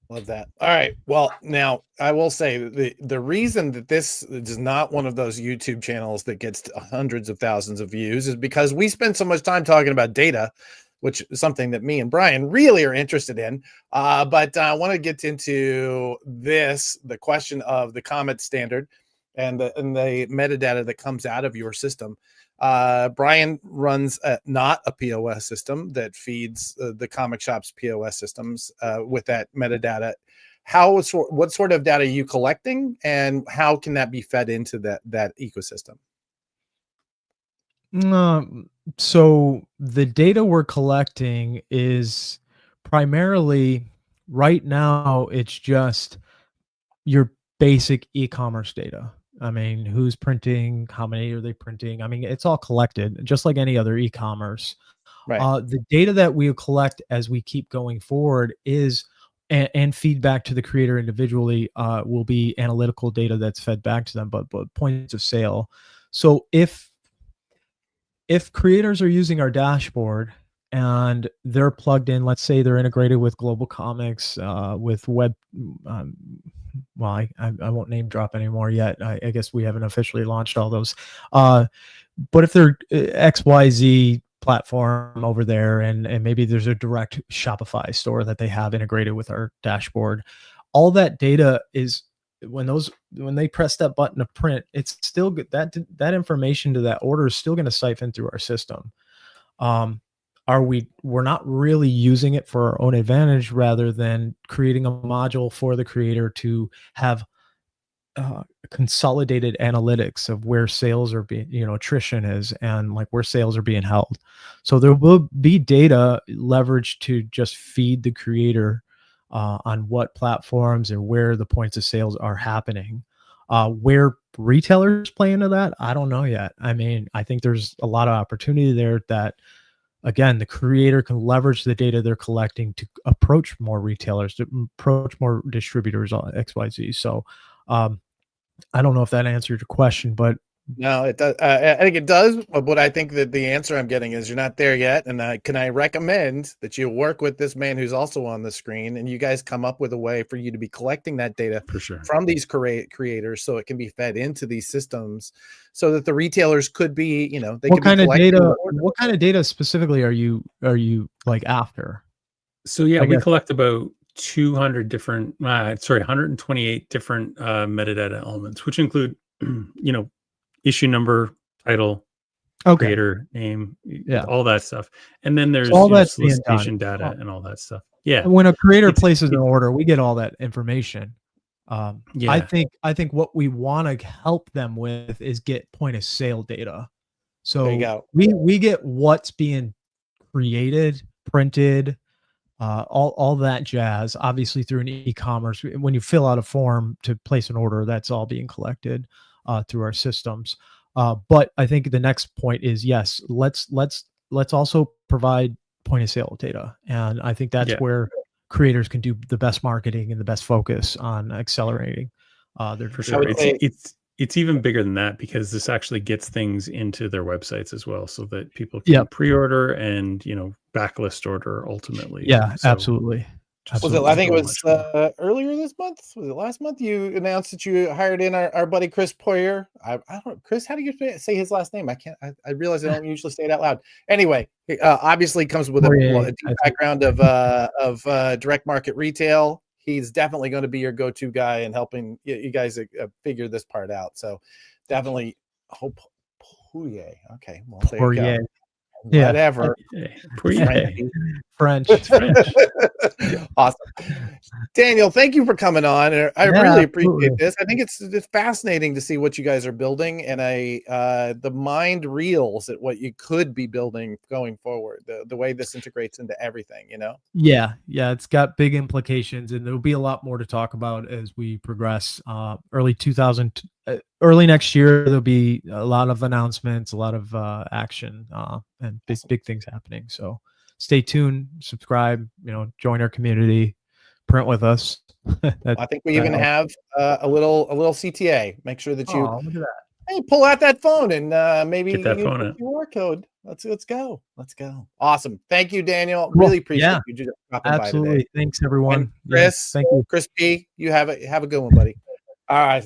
Love that. All right. Well, now I will say the reason that this is not one of those YouTube channels that gets hundreds of thousands of views is because we spend so much time talking about data, which is something that me and Brian really are interested in. But I want to get into the question of the Comet standard and the metadata that comes out of your system. Brian runs not a POS system that feeds the comic shop's POS systems with that metadata. What sort of data are you collecting, and how can that be fed into that ecosystem? So the data we're collecting is primarily, right now, it's just your basic e-commerce data. I mean, who's printing, how many are they printing? I mean, it's all collected just like any other e-commerce. Right. The data that we collect as we keep going forward is and feedback to the creator individually will be analytical data that's fed back to them, but points of sale. So if creators are using our dashboard and they're plugged in, let's say they're integrated with Global Comics, with web, well, I won't name drop anymore yet. I guess we haven't officially launched all those. But if they're XYZ platform over there, and maybe there's a direct Shopify store that they have integrated with our dashboard, all that data is when they press that button to print, it's still good. That information to that order is still going to siphon through our system. We're not really using it for our own advantage, rather than creating a module for the creator to have consolidated analytics of where sales are being, attrition is, and like where sales are being held. So there will be data leveraged to just feed the creator on what platforms and where the points of sales are happening. Where retailers play into that, I don't know yet. I mean, I think there's a lot of opportunity there that, again, the creator can leverage the data they're collecting to approach more retailers, to approach more distributors on XYZ. So I don't know if that answered your question, but no, it does. I think it does. But I think that the answer I'm getting is you're not there yet. And can I recommend that you work with this man who's also on the screen, and you guys come up with a way for you to be collecting that data for sure from these creators, so it can be fed into these systems, so that the retailers could be, they what could kind be of data? What kind of data specifically are you like after? So yeah, we collect about 200 different, 128 different metadata elements, which include, issue number, title, creator name, all that stuff. And then there's all that solicitation data and all that stuff. Yeah. When a creator places an order, we get all that information. I think what we want to help them with is get point of sale data. So we get what's being created, printed, all that jazz, obviously through an e-commerce. When you fill out a form to place an order, that's all being collected through our systems. But I think the next point is, yes, let's also provide point of sale data. And I think that's where creators can do the best marketing and the best focus on accelerating their. For sure. It's even bigger than that, because this actually gets things into their websites as well, so that people can pre-order and, backlist order ultimately. Yeah, so, absolutely. Was it? I think it was earlier this month. Was it last month? You announced that you hired in our buddy Chris Poirier. I don't. Chris, how do you say his last name? I can't. I realize I don't usually say it out loud. Anyway, obviously comes with a deep background of direct market retail. He's definitely going to be your go-to guy in helping you guys figure this part out. So definitely hope. Poirier. Okay, well, there you go. Yeah. Whatever. French. Awesome. Daniel, thank you for coming on. I really appreciate this. I think it's fascinating to see what you guys are building, and the mind reels at what you could be building going forward, the way this integrates into everything, Yeah, it's got big implications, and there'll be a lot more to talk about as we progress. Early next year, there'll be a lot of announcements, a lot of action, and big things happening. So stay tuned, subscribe, join our community, print with us. I think we even have a little CTA. Make sure that you pull out that phone and maybe use the QR code. Let's go. Awesome. Thank you, Daniel. Cool. Really appreciate you just dropping by today. Thanks, everyone. And Chris, thank you. Chris P. You have a good one, buddy. All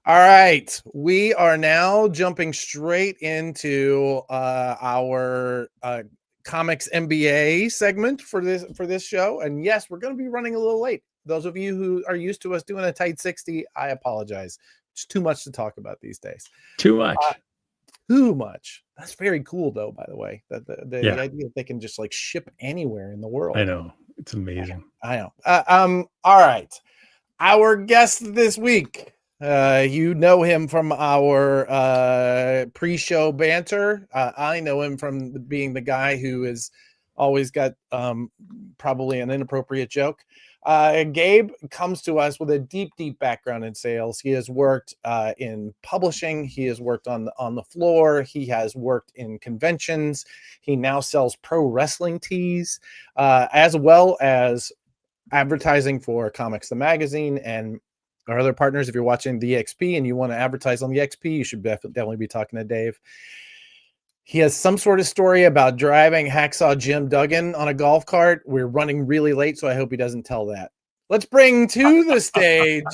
right. We are now jumping straight into our Comics MBA segment for this show. And yes, we're going to be running a little late. Those of you who are used to us doing a tight 60, I apologize. It's too much to talk about these days. Too much. Too much. That's very cool, though, by the way. The idea that they can just like ship anywhere in the world. I know. It's amazing. I know. All right. Our guest this week. You know him from our pre-show banter. I know him from being the guy who has always got probably an inappropriate joke. Gabe comes to us with a deep background in sales. He has worked in publishing. He has worked on the floor. He has worked in conventions. He now sells pro wrestling tees, as well as advertising for Comics the Magazine and our other partners. If you're watching the XP and you want to advertise on the XP, you should definitely be talking to Dave. He has some sort of story about driving Hacksaw Jim Duggan on a golf cart. We're running really late, so I hope he doesn't tell that. Let's bring to the stage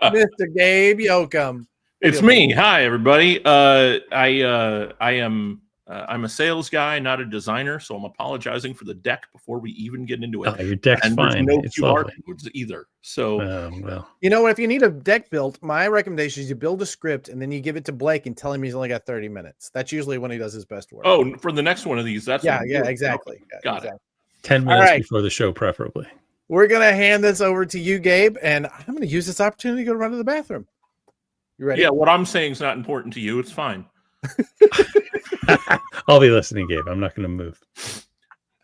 Mr. Gabe Yoakum. It's me. Hi, everybody. I'm a sales guy, not a designer, so I'm apologizing for the deck before we even get into it. Oh, your deck's and fine. No it's QR lovely. codes either. So, well, you know, if you need a deck built, my recommendation is you build a script and then you give it to Blake and tell him he's only got 30 minutes. That's usually when he does his best work. Oh, for the next one of these, that's exactly. Got it. 10 minutes before the show, preferably. We're gonna hand this over to you, Gabe, and I'm gonna use this opportunity to go run to the bathroom. You ready? Yeah, what I'm saying is not important to you. It's fine. I'll be listening, Gabe. I'm not going to move.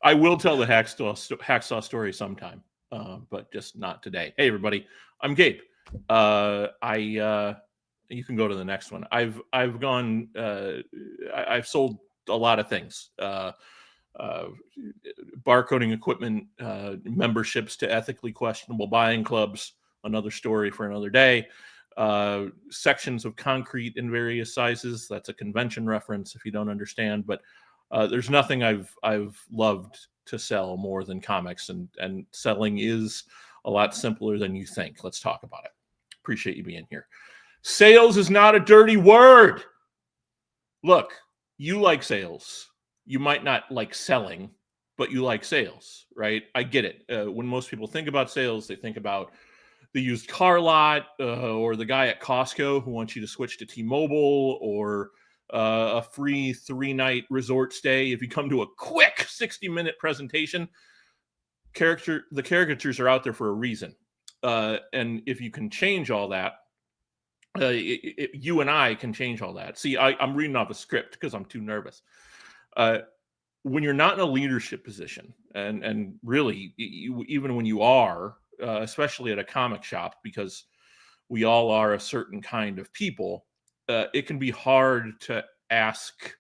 I will tell the hacksaw story sometime, but just not today. Hey, everybody, I'm Gabe. You can go to the next one. I've sold a lot of things. Barcoding equipment, memberships to ethically questionable buying clubs. Another story for another day. Sections of concrete in various sizes. That's a convention reference if you don't understand, but there's nothing I've loved to sell more than comics, and selling is a lot simpler than you think. Let's talk about it. Appreciate you being here. Sales is not a dirty word. Look, you like sales. You might not like selling, but you like sales, right? I get it. When most people think about sales, they think about the used car lot, or the guy at Costco who wants you to switch to T-Mobile, or a free 3-night resort stay if you come to a quick 60-minute presentation. The caricatures are out there for a reason. And if you can change all that, you and I can change all that. See, I'm reading off a script because I'm too nervous. When you're not in a leadership position, and really, even when you are, especially at a comic shop, because we all are a certain kind of people, it can be hard to ask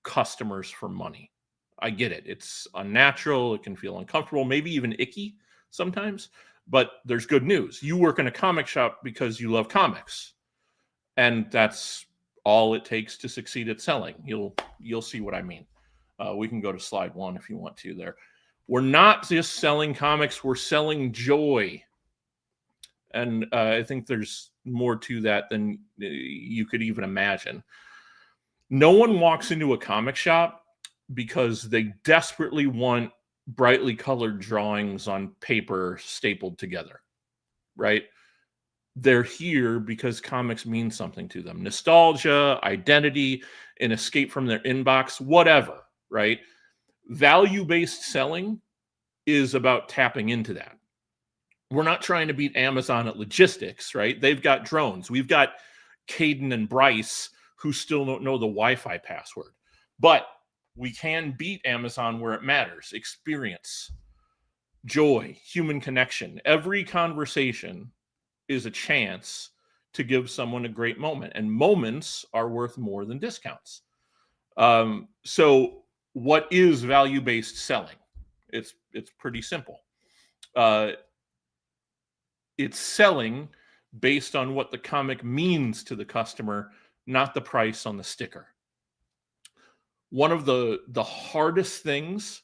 customers for money. I get it. It's unnatural. It can feel uncomfortable, maybe even icky sometimes. But there's good news. You work in a comic shop because you love comics. And that's all it takes to succeed at selling. You'll see what I mean. We can go to slide 1 if you want to there. We're not just selling comics, we're selling joy. And I think there's more to that than you could even imagine. No one walks into a comic shop because they desperately want brightly colored drawings on paper stapled together, right? They're here because comics mean something to them. Nostalgia, identity, an escape from their inbox, whatever, right? Value-based selling is about tapping into that. We're not trying to beat Amazon at logistics, right? They've got drones. We've got Caden and Bryce who still don't know the Wi-Fi password. But we can beat Amazon where it matters. Experience, joy, human connection. Every conversation is a chance to give someone a great moment. And moments are worth more than discounts. So what is value-based selling? It's pretty simple. It's selling based on what the comic means to the customer, not the price on the sticker. One of the hardest things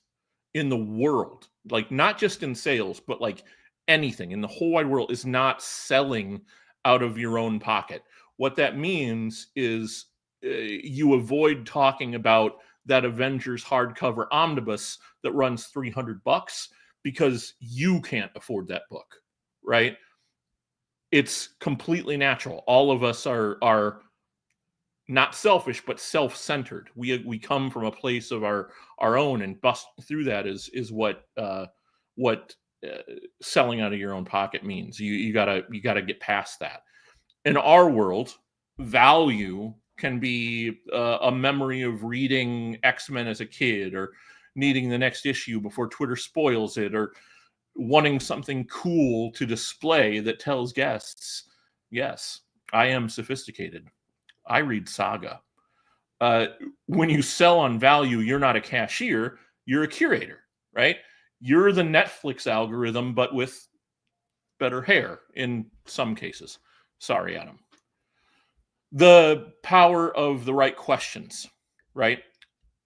in the world, like not just in sales, but like anything in the whole wide world, is not selling out of your own pocket. What that means is you avoid talking about that Avengers hardcover omnibus that runs $300 because you can't afford that book, right? It's completely natural. All of us are not selfish, but self-centered. We come from a place of our own, and bust through that is what selling out of your own pocket means. You gotta get past that. In our world, value can be a memory of reading X-Men as a kid, or needing the next issue before Twitter spoils it, or wanting something cool to display that tells guests, yes, I am sophisticated. I read Saga. When you sell on value, you're not a cashier, you're a curator, right? You're the Netflix algorithm, but with better hair in some cases. Sorry, Adam. The power of the right questions, right?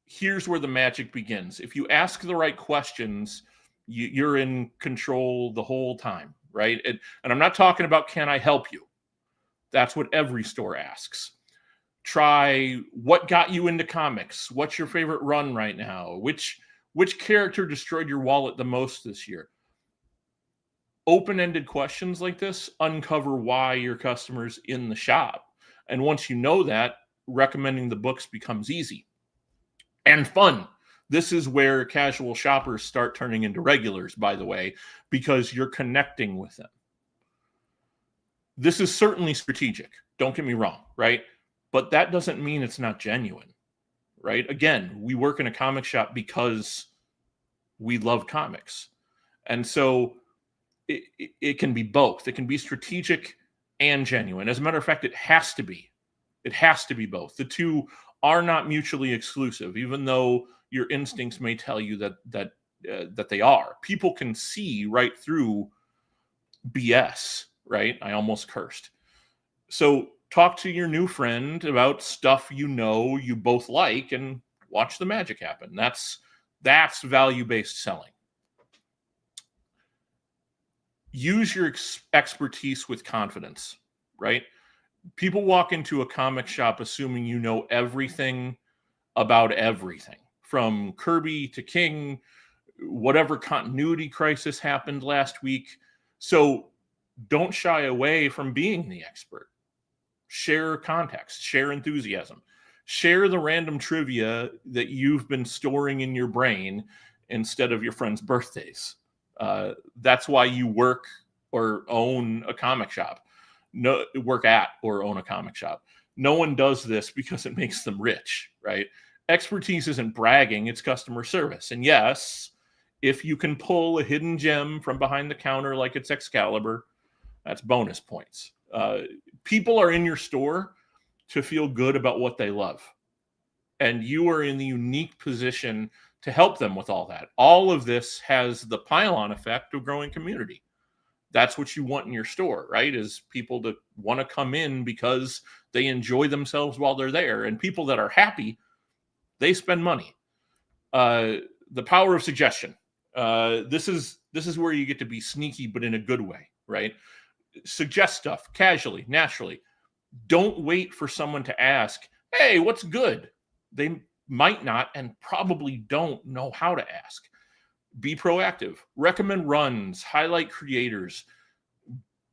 Here's where the magic begins. If you ask the right questions, you're in control the whole time, right? And I'm not talking about, can I help you? That's what every store asks. Try, what got you into comics? What's your favorite run right now? Which character destroyed your wallet the most this year? Open-ended questions like this uncover why your customer's in the shop. And once you know that, recommending the books becomes easy and fun. This is where casual shoppers start turning into regulars, by the way, because you're connecting with them. This is certainly strategic. Don't get me wrong, right? But that doesn't mean it's not genuine, right? Again, we work in a comic shop because we love comics. And so it can be both. It can be strategic and genuine. As a matter of fact, it has to be. It has to be both. The two are not mutually exclusive, even though your instincts may tell you that they are. People can see right through BS, right? I almost cursed. So talk to your new friend about stuff you both like and watch the magic happen. That's value-based selling. Use your expertise with confidence, right? People walk into a comic shop assuming you know everything about everything, from Kirby to King, whatever continuity crisis happened last week. So don't shy away from being the expert. Share context, share enthusiasm, share the random trivia that you've been storing in your brain instead of your friends' birthdays. That's why you work or own a comic shop. Work at or own a comic shop. No one does this because it makes them rich, right? Expertise isn't bragging, it's customer service. And yes, if you can pull a hidden gem from behind the counter like it's Excalibur, that's bonus points. People are in your store to feel good about what they love. And you are in the unique position to help them with all that. All of this has the pile-on effect of growing community. That's what you want in your store, right? Is people to want to come in because they enjoy themselves while they're there. And people that are happy, they spend money. The power of suggestion. This is where you get to be sneaky, but in a good way, right? Suggest stuff casually, naturally. Don't wait for someone to ask, hey, what's good? They might not and probably don't know how to ask. Be proactive. Recommend runs. Highlight creators.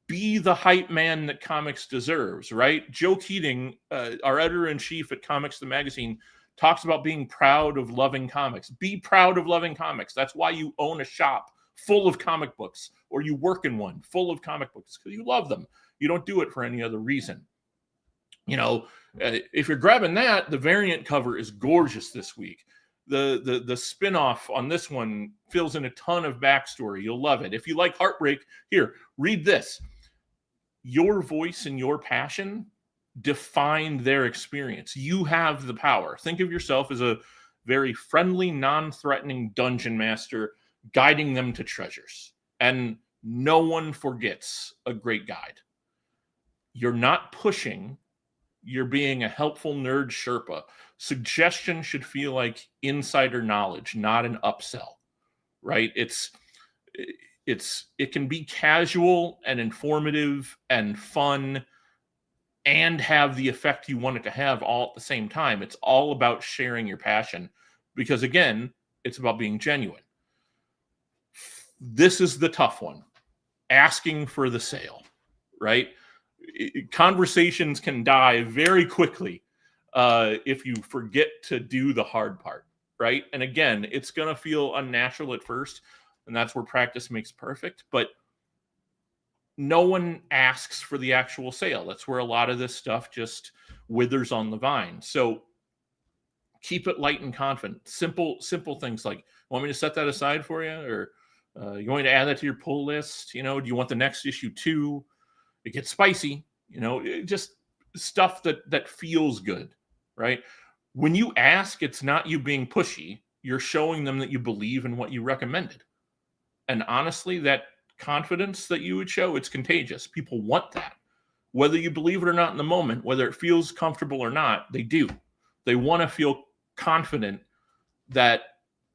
Be the hype man that comics deserves, right? Joe Keating, our editor-in-chief at Comics the Magazine, talks about being proud of loving comics. Be proud of loving comics. That's why you own a shop full of comic books, or you work in one full of comic books, because you love them. You don't do it for any other reason. You know, if you're grabbing that, the variant cover is gorgeous this week. The spin-off on this one fills in a ton of backstory. You'll love it. If you like Heartbreak, here, read this. Your voice and your passion define their experience. You have the power. Think of yourself as a very friendly, non-threatening dungeon master guiding them to treasures. And no one forgets a great guide. You're not pushing. You're being a helpful nerd Sherpa. Suggestion should feel like insider knowledge, not an upsell, right? It can be casual and informative and fun and have the effect you want it to have all at the same time. It's all about sharing your passion because, again, it's about being genuine. This is the tough one. Asking for the sale, right? Conversations can die very quickly if you forget to do the hard part, right? And again, it's going to feel unnatural at first, and that's where practice makes perfect. But no one asks for the actual sale. That's where a lot of this stuff just withers on the vine. So keep it light and confident. Simple things like, want me to set that aside for you? Or You want to add that to your pull list? Do you want the next issue too? It gets spicy, just stuff that feels good, right? When you ask, it's not you being pushy. You're showing them that you believe in what you recommended. And honestly, that confidence that you would show, it's contagious. People want that. Whether you believe it or not in the moment, whether it feels comfortable or not, they do. They want to feel confident that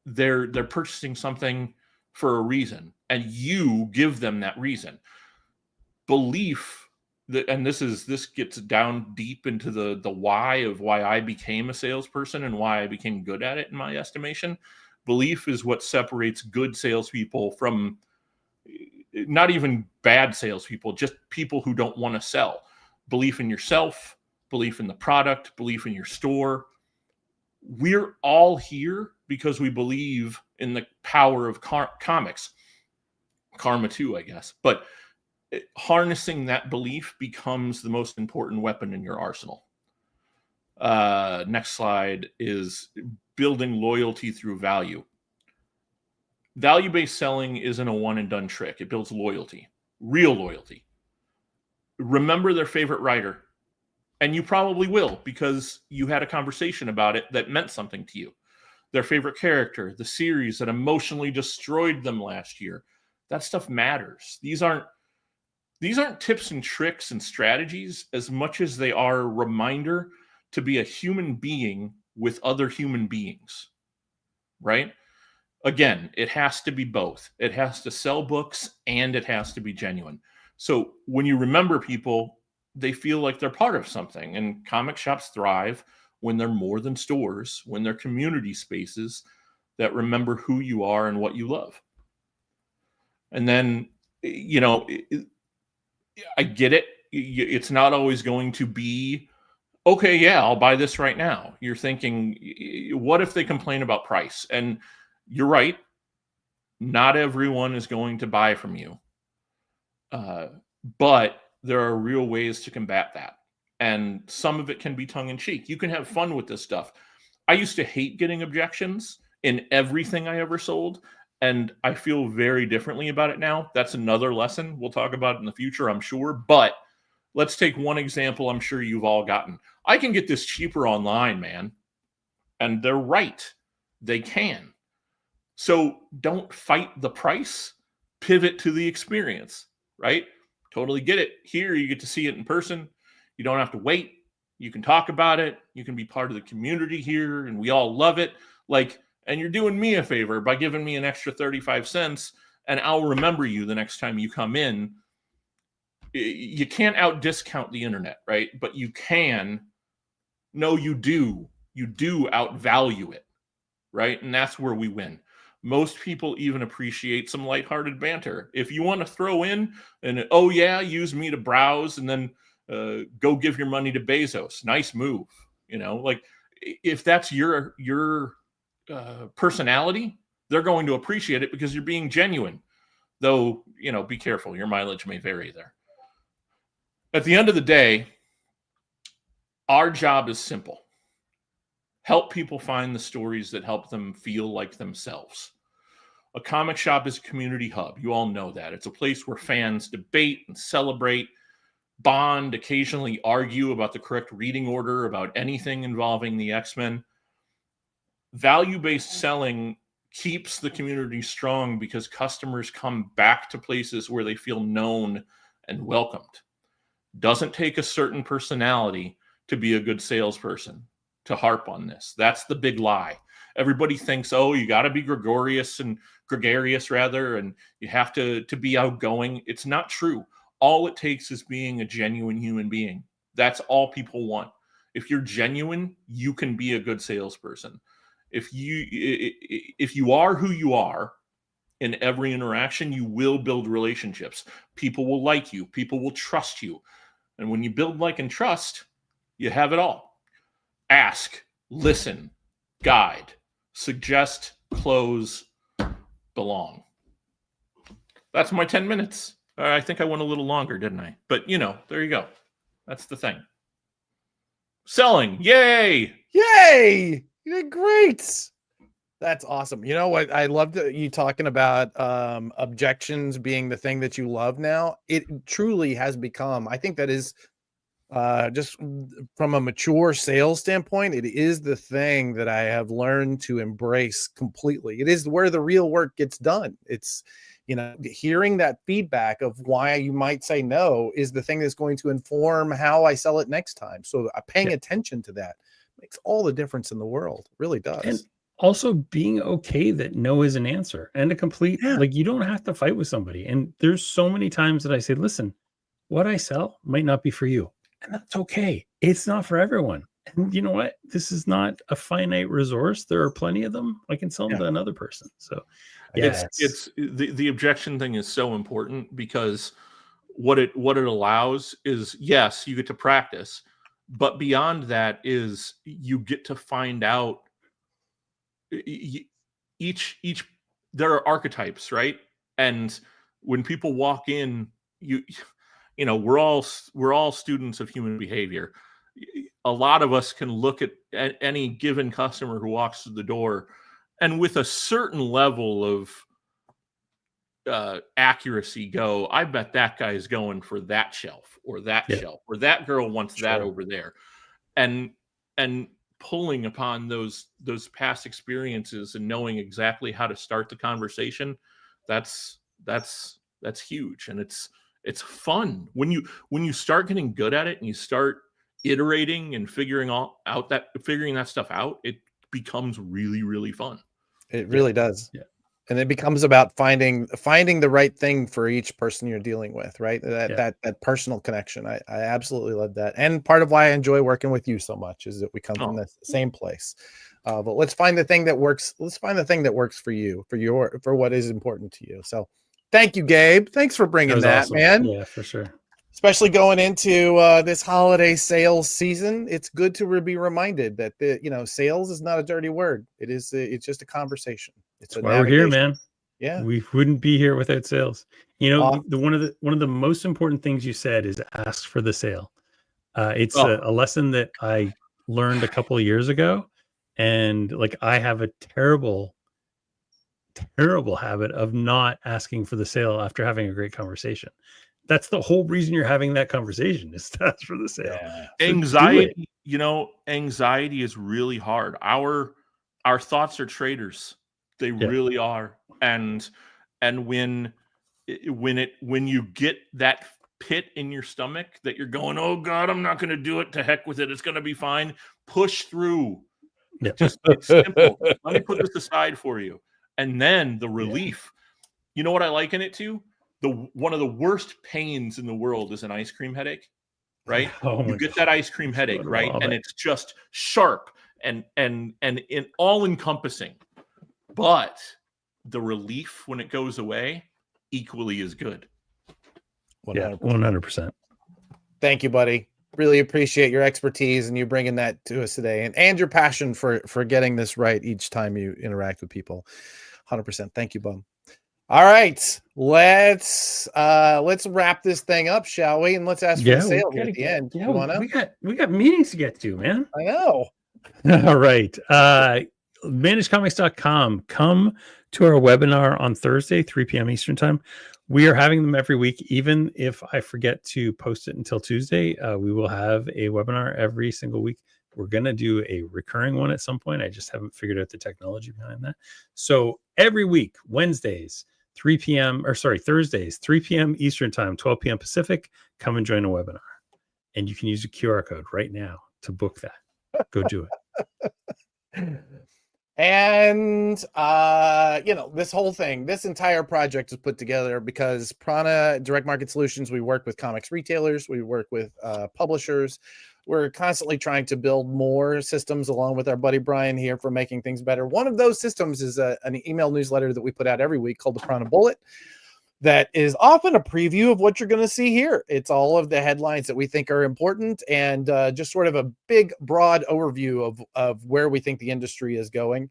they're purchasing something for a reason, and you give them that reason. Belief, and this gets down deep into the why of why I became a salesperson and why I became good at it, in my estimation. Belief is what separates good salespeople from not even bad salespeople, just people who don't want to sell. Belief in yourself, belief in the product, belief in your store. We're all here because we believe in the power of comics. Karma too, I guess. But harnessing that belief becomes the most important weapon in your arsenal. Next slide is building loyalty through value. Value-based selling isn't a one-and-done trick. It builds loyalty, real loyalty. Remember their favorite writer, and you probably will because you had a conversation about it that meant something to you. Their favorite character, the series that emotionally destroyed them last year. That stuff matters. These aren't tips and tricks and strategies as much as they are a reminder to be a human being with other human beings, right? Again, it has to be both. It has to sell books and it has to be genuine. So when you remember people, they feel like they're part of something. And comic shops thrive when they're more than stores, when they're community spaces that remember who you are and what you love. And then, I get it. It's not always going to be, okay, yeah, I'll buy this right now. You're thinking, what if they complain about price? And you're right. Not everyone is going to buy from you. But there are real ways to combat that. And some of it can be tongue-in-cheek. You can have fun with this stuff. I used to hate getting objections in everything I ever sold. And I feel very differently about it now. That's another lesson we'll talk about in the future, I'm sure. But let's take one example I'm sure you've all gotten. I can get this cheaper online, man. And they're right. They can. So don't fight the price. Pivot to the experience, right? Totally get it. Here, you get to see it in person. You don't have to wait. You can talk about it. You can be part of the community here, and we all love it. And you're doing me a favor by giving me an extra 35 cents, and I'll remember you the next time you come in. You can't out-discount the internet, right? But you can. No, you do. You do outvalue it, right? And that's where we win. Most people even appreciate some lighthearted banter. If you want to throw in and, oh, yeah, use me to browse and then go give your money to Bezos. Nice move. If that's your personality, they're going to appreciate it because you're being genuine. Though, be careful. Your mileage may vary there. At the end of the day, our job is simple. Help people find the stories that help them feel like themselves. A comic shop is a community hub. You all know that. It's a place where fans debate and celebrate, bond, occasionally argue about the correct reading order, about anything involving the X-Men. Value-based selling keeps the community strong because customers come back to places where they feel known and welcomed. Doesn't take a certain personality to be a good salesperson, to harp on this. That's the big lie. Everybody thinks, oh, you got to be gregarious, and you have to be outgoing. It's not true. All it takes is being a genuine human being. That's all people want. If you're genuine, you can be a good salesperson. If you are who you are in every interaction, you will build relationships. People will like you. People will trust you. And when you build like and trust, you have it all. Ask, listen, guide, suggest, close, belong. That's my 10 minutes. I think I went a little longer, didn't I? But, there you go. That's the thing. Selling. Yay! Yay! You did great. That's awesome. You know what? I loved you talking about objections being the thing that you love now. It truly has become, I think that is just from a mature sales standpoint, it is the thing that I have learned to embrace completely. It is where the real work gets done. It's, hearing that feedback of why you might say no is the thing that's going to inform how I sell it next time. So paying attention to that makes all the difference in the world. It really does. And also being okay that no is an answer and a complete, like, you don't have to fight with somebody. And there's so many times that I say, listen, what I sell might not be for you. And that's okay. It's not for everyone. And you know what? This is not a finite resource. There are plenty of them. I can sell them to another person. So it's the objection thing is so important, because what it allows is, yes, you get to practice, but beyond that is you get to find out each there are archetypes, right? And when people walk in, we're all students of human behavior. A lot of us can look at any given customer who walks through the door, and with a certain level of accuracy go, I bet that guy is going for that shelf or that shelf, or that girl wants that over there. And pulling upon those past experiences and knowing exactly how to start the conversation, that's huge. And it's fun when you start getting good at it and you start iterating and figuring that stuff out. It becomes really, really fun. It really does. Yeah. And it becomes about finding the right thing for each person you're dealing with, right? That personal connection. I absolutely love that. And part of why I enjoy working with you so much is that we come from the same place. But let's find the thing that works. Let's find the thing that works for you, for what is important to you. So thank you, Gabe. Thanks for bringing that, awesome. Man. Yeah, for sure. Especially going into this holiday sales season, it's good to be reminded that sales is not a dirty word. It's just a conversation. It's That's why we're here, man. Yeah, we wouldn't be here without sales. One of the most important things you said is ask for the sale. It's a lesson that I learned a couple of years ago, and like I have a terrible habit of not asking for the sale after having a great conversation. That's the whole reason you're having that conversation, is to ask for the sale. Yeah. So anxiety, anxiety is really hard. Our thoughts are traders. They really are. And when you get that pit in your stomach that you're going, oh God, I'm not going to do it. To heck with it. It's going to be fine. Push through. Yeah. It's simple. Let me put this aside for you. And then the relief. You know what I liken it to? One of the worst pains in the world is an ice cream headache, right? You get that ice cream headache, right? And it's just sharp and all encompassing. But the relief when it goes away equally is good. 100%. Yeah, 100%. Thank you, buddy. Really appreciate your expertise and you bringing that to us today, and your passion for getting this right each time you interact with people. 100%. Thank you, Bum. All right, let's wrap this thing up, shall we? And let's ask for the sale at the end. Yeah, we got meetings to get to, man. I know. All right. ManageComics.com. Come to our webinar on Thursday, 3 p.m. Eastern time. We are having them every week. Even if I forget to post it until Tuesday, we will have a webinar every single week. We're going to do a recurring one at some point. I just haven't figured out the technology behind that. So every week, Thursdays, 3 p.m. Eastern time, 12 p.m. Pacific, come and join a webinar. And you can use a QR code right now to book that. Go do it. And this whole thing, this entire project is put together because Prana Direct Market Solutions, we work with comics retailers, we work with publishers. We're constantly trying to build more systems along with our buddy Brian here for making things better. One of those systems is an email newsletter that we put out every week called the Prana Bullet. That is often a preview of what you're going to see here. It's all of the headlines that we think are important and just sort of a big, broad overview of where we think the industry is going.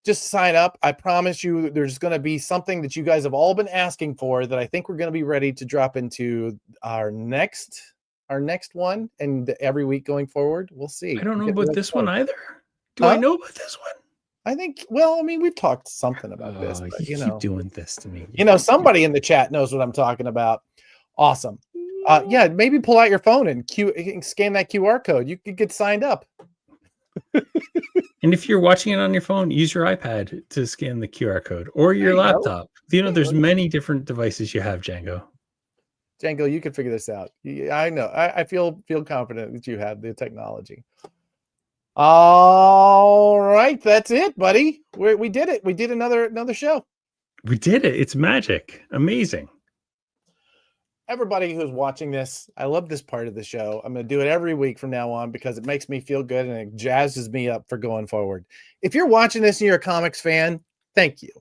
Just sign up. I promise you there's going to be something that you guys have all been asking for that I think we're going to be ready to drop into our next one, and every week going forward. We'll see. I don't know about this one either. Do I know about this one? I think, well, I mean, we've talked something about this, but, you keep doing this to me. Somebody in the chat knows what I'm talking about. Awesome. Yeah, maybe pull out your phone and scan that QR code. You could get signed up. And if you're watching it on your phone, use your iPad to scan the QR code or your laptop. There's many different devices you have, Django. Django, you can figure this out. I know. I feel confident that you have the technology. All right, that's it, buddy. We did it. We did another show. We did it. It's magic. Amazing. Everybody who's watching this, I love this part of the show. I'm going to do it every week from now on because it makes me feel good and it jazzes me up for going forward. If you're watching this and you're a comics fan, thank you.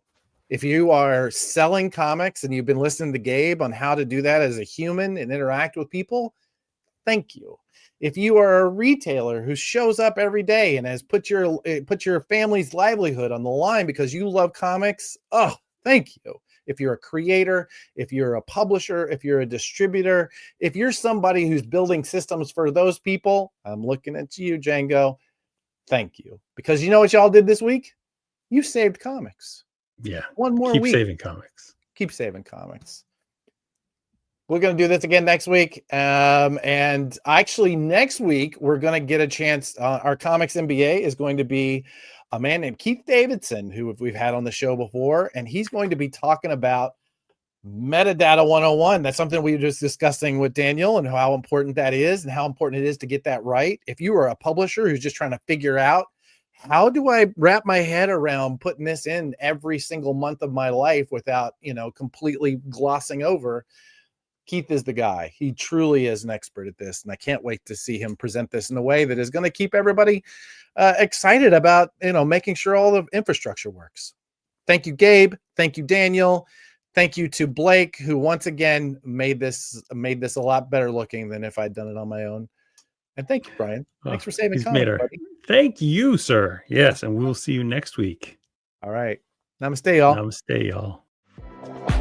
If you are selling comics and you've been listening to Gabe on how to do that as a human and interact with people, thank you. If you are a retailer who shows up every day and has put your family's livelihood on the line because you love comics, oh, thank you. If you're a creator, if you're a publisher, if you're a distributor, if you're somebody who's building systems for those people, I'm looking at you, Django. Thank you. Because you know what y'all did this week? You saved comics. Yeah. One more week. Keep saving comics. Keep saving comics. We're going to do this again next week. And actually next week, we're going to get a chance. Our Comics MBA is going to be a man named Keith Davidson, who we've had on the show before, and he's going to be talking about metadata 101. That's something we were just discussing with Daniel and how important that is and how important it is to get that right. If you are a publisher who's just trying to figure out, how do I wrap my head around putting this in every single month of my life without, completely glossing over, Keith is the guy. He truly is an expert at this, and I can't wait to see him present this in a way that is going to keep everybody excited about, making sure all the infrastructure works. Thank you, Gabe. Thank you, Daniel. Thank you to Blake, who once again made this a lot better looking than if I'd done it on my own. And thank you, Brian. Thanks for saving comics, buddy. Thank you, sir. Yes, and we'll see you next week. All right. Namaste, y'all. Namaste, y'all.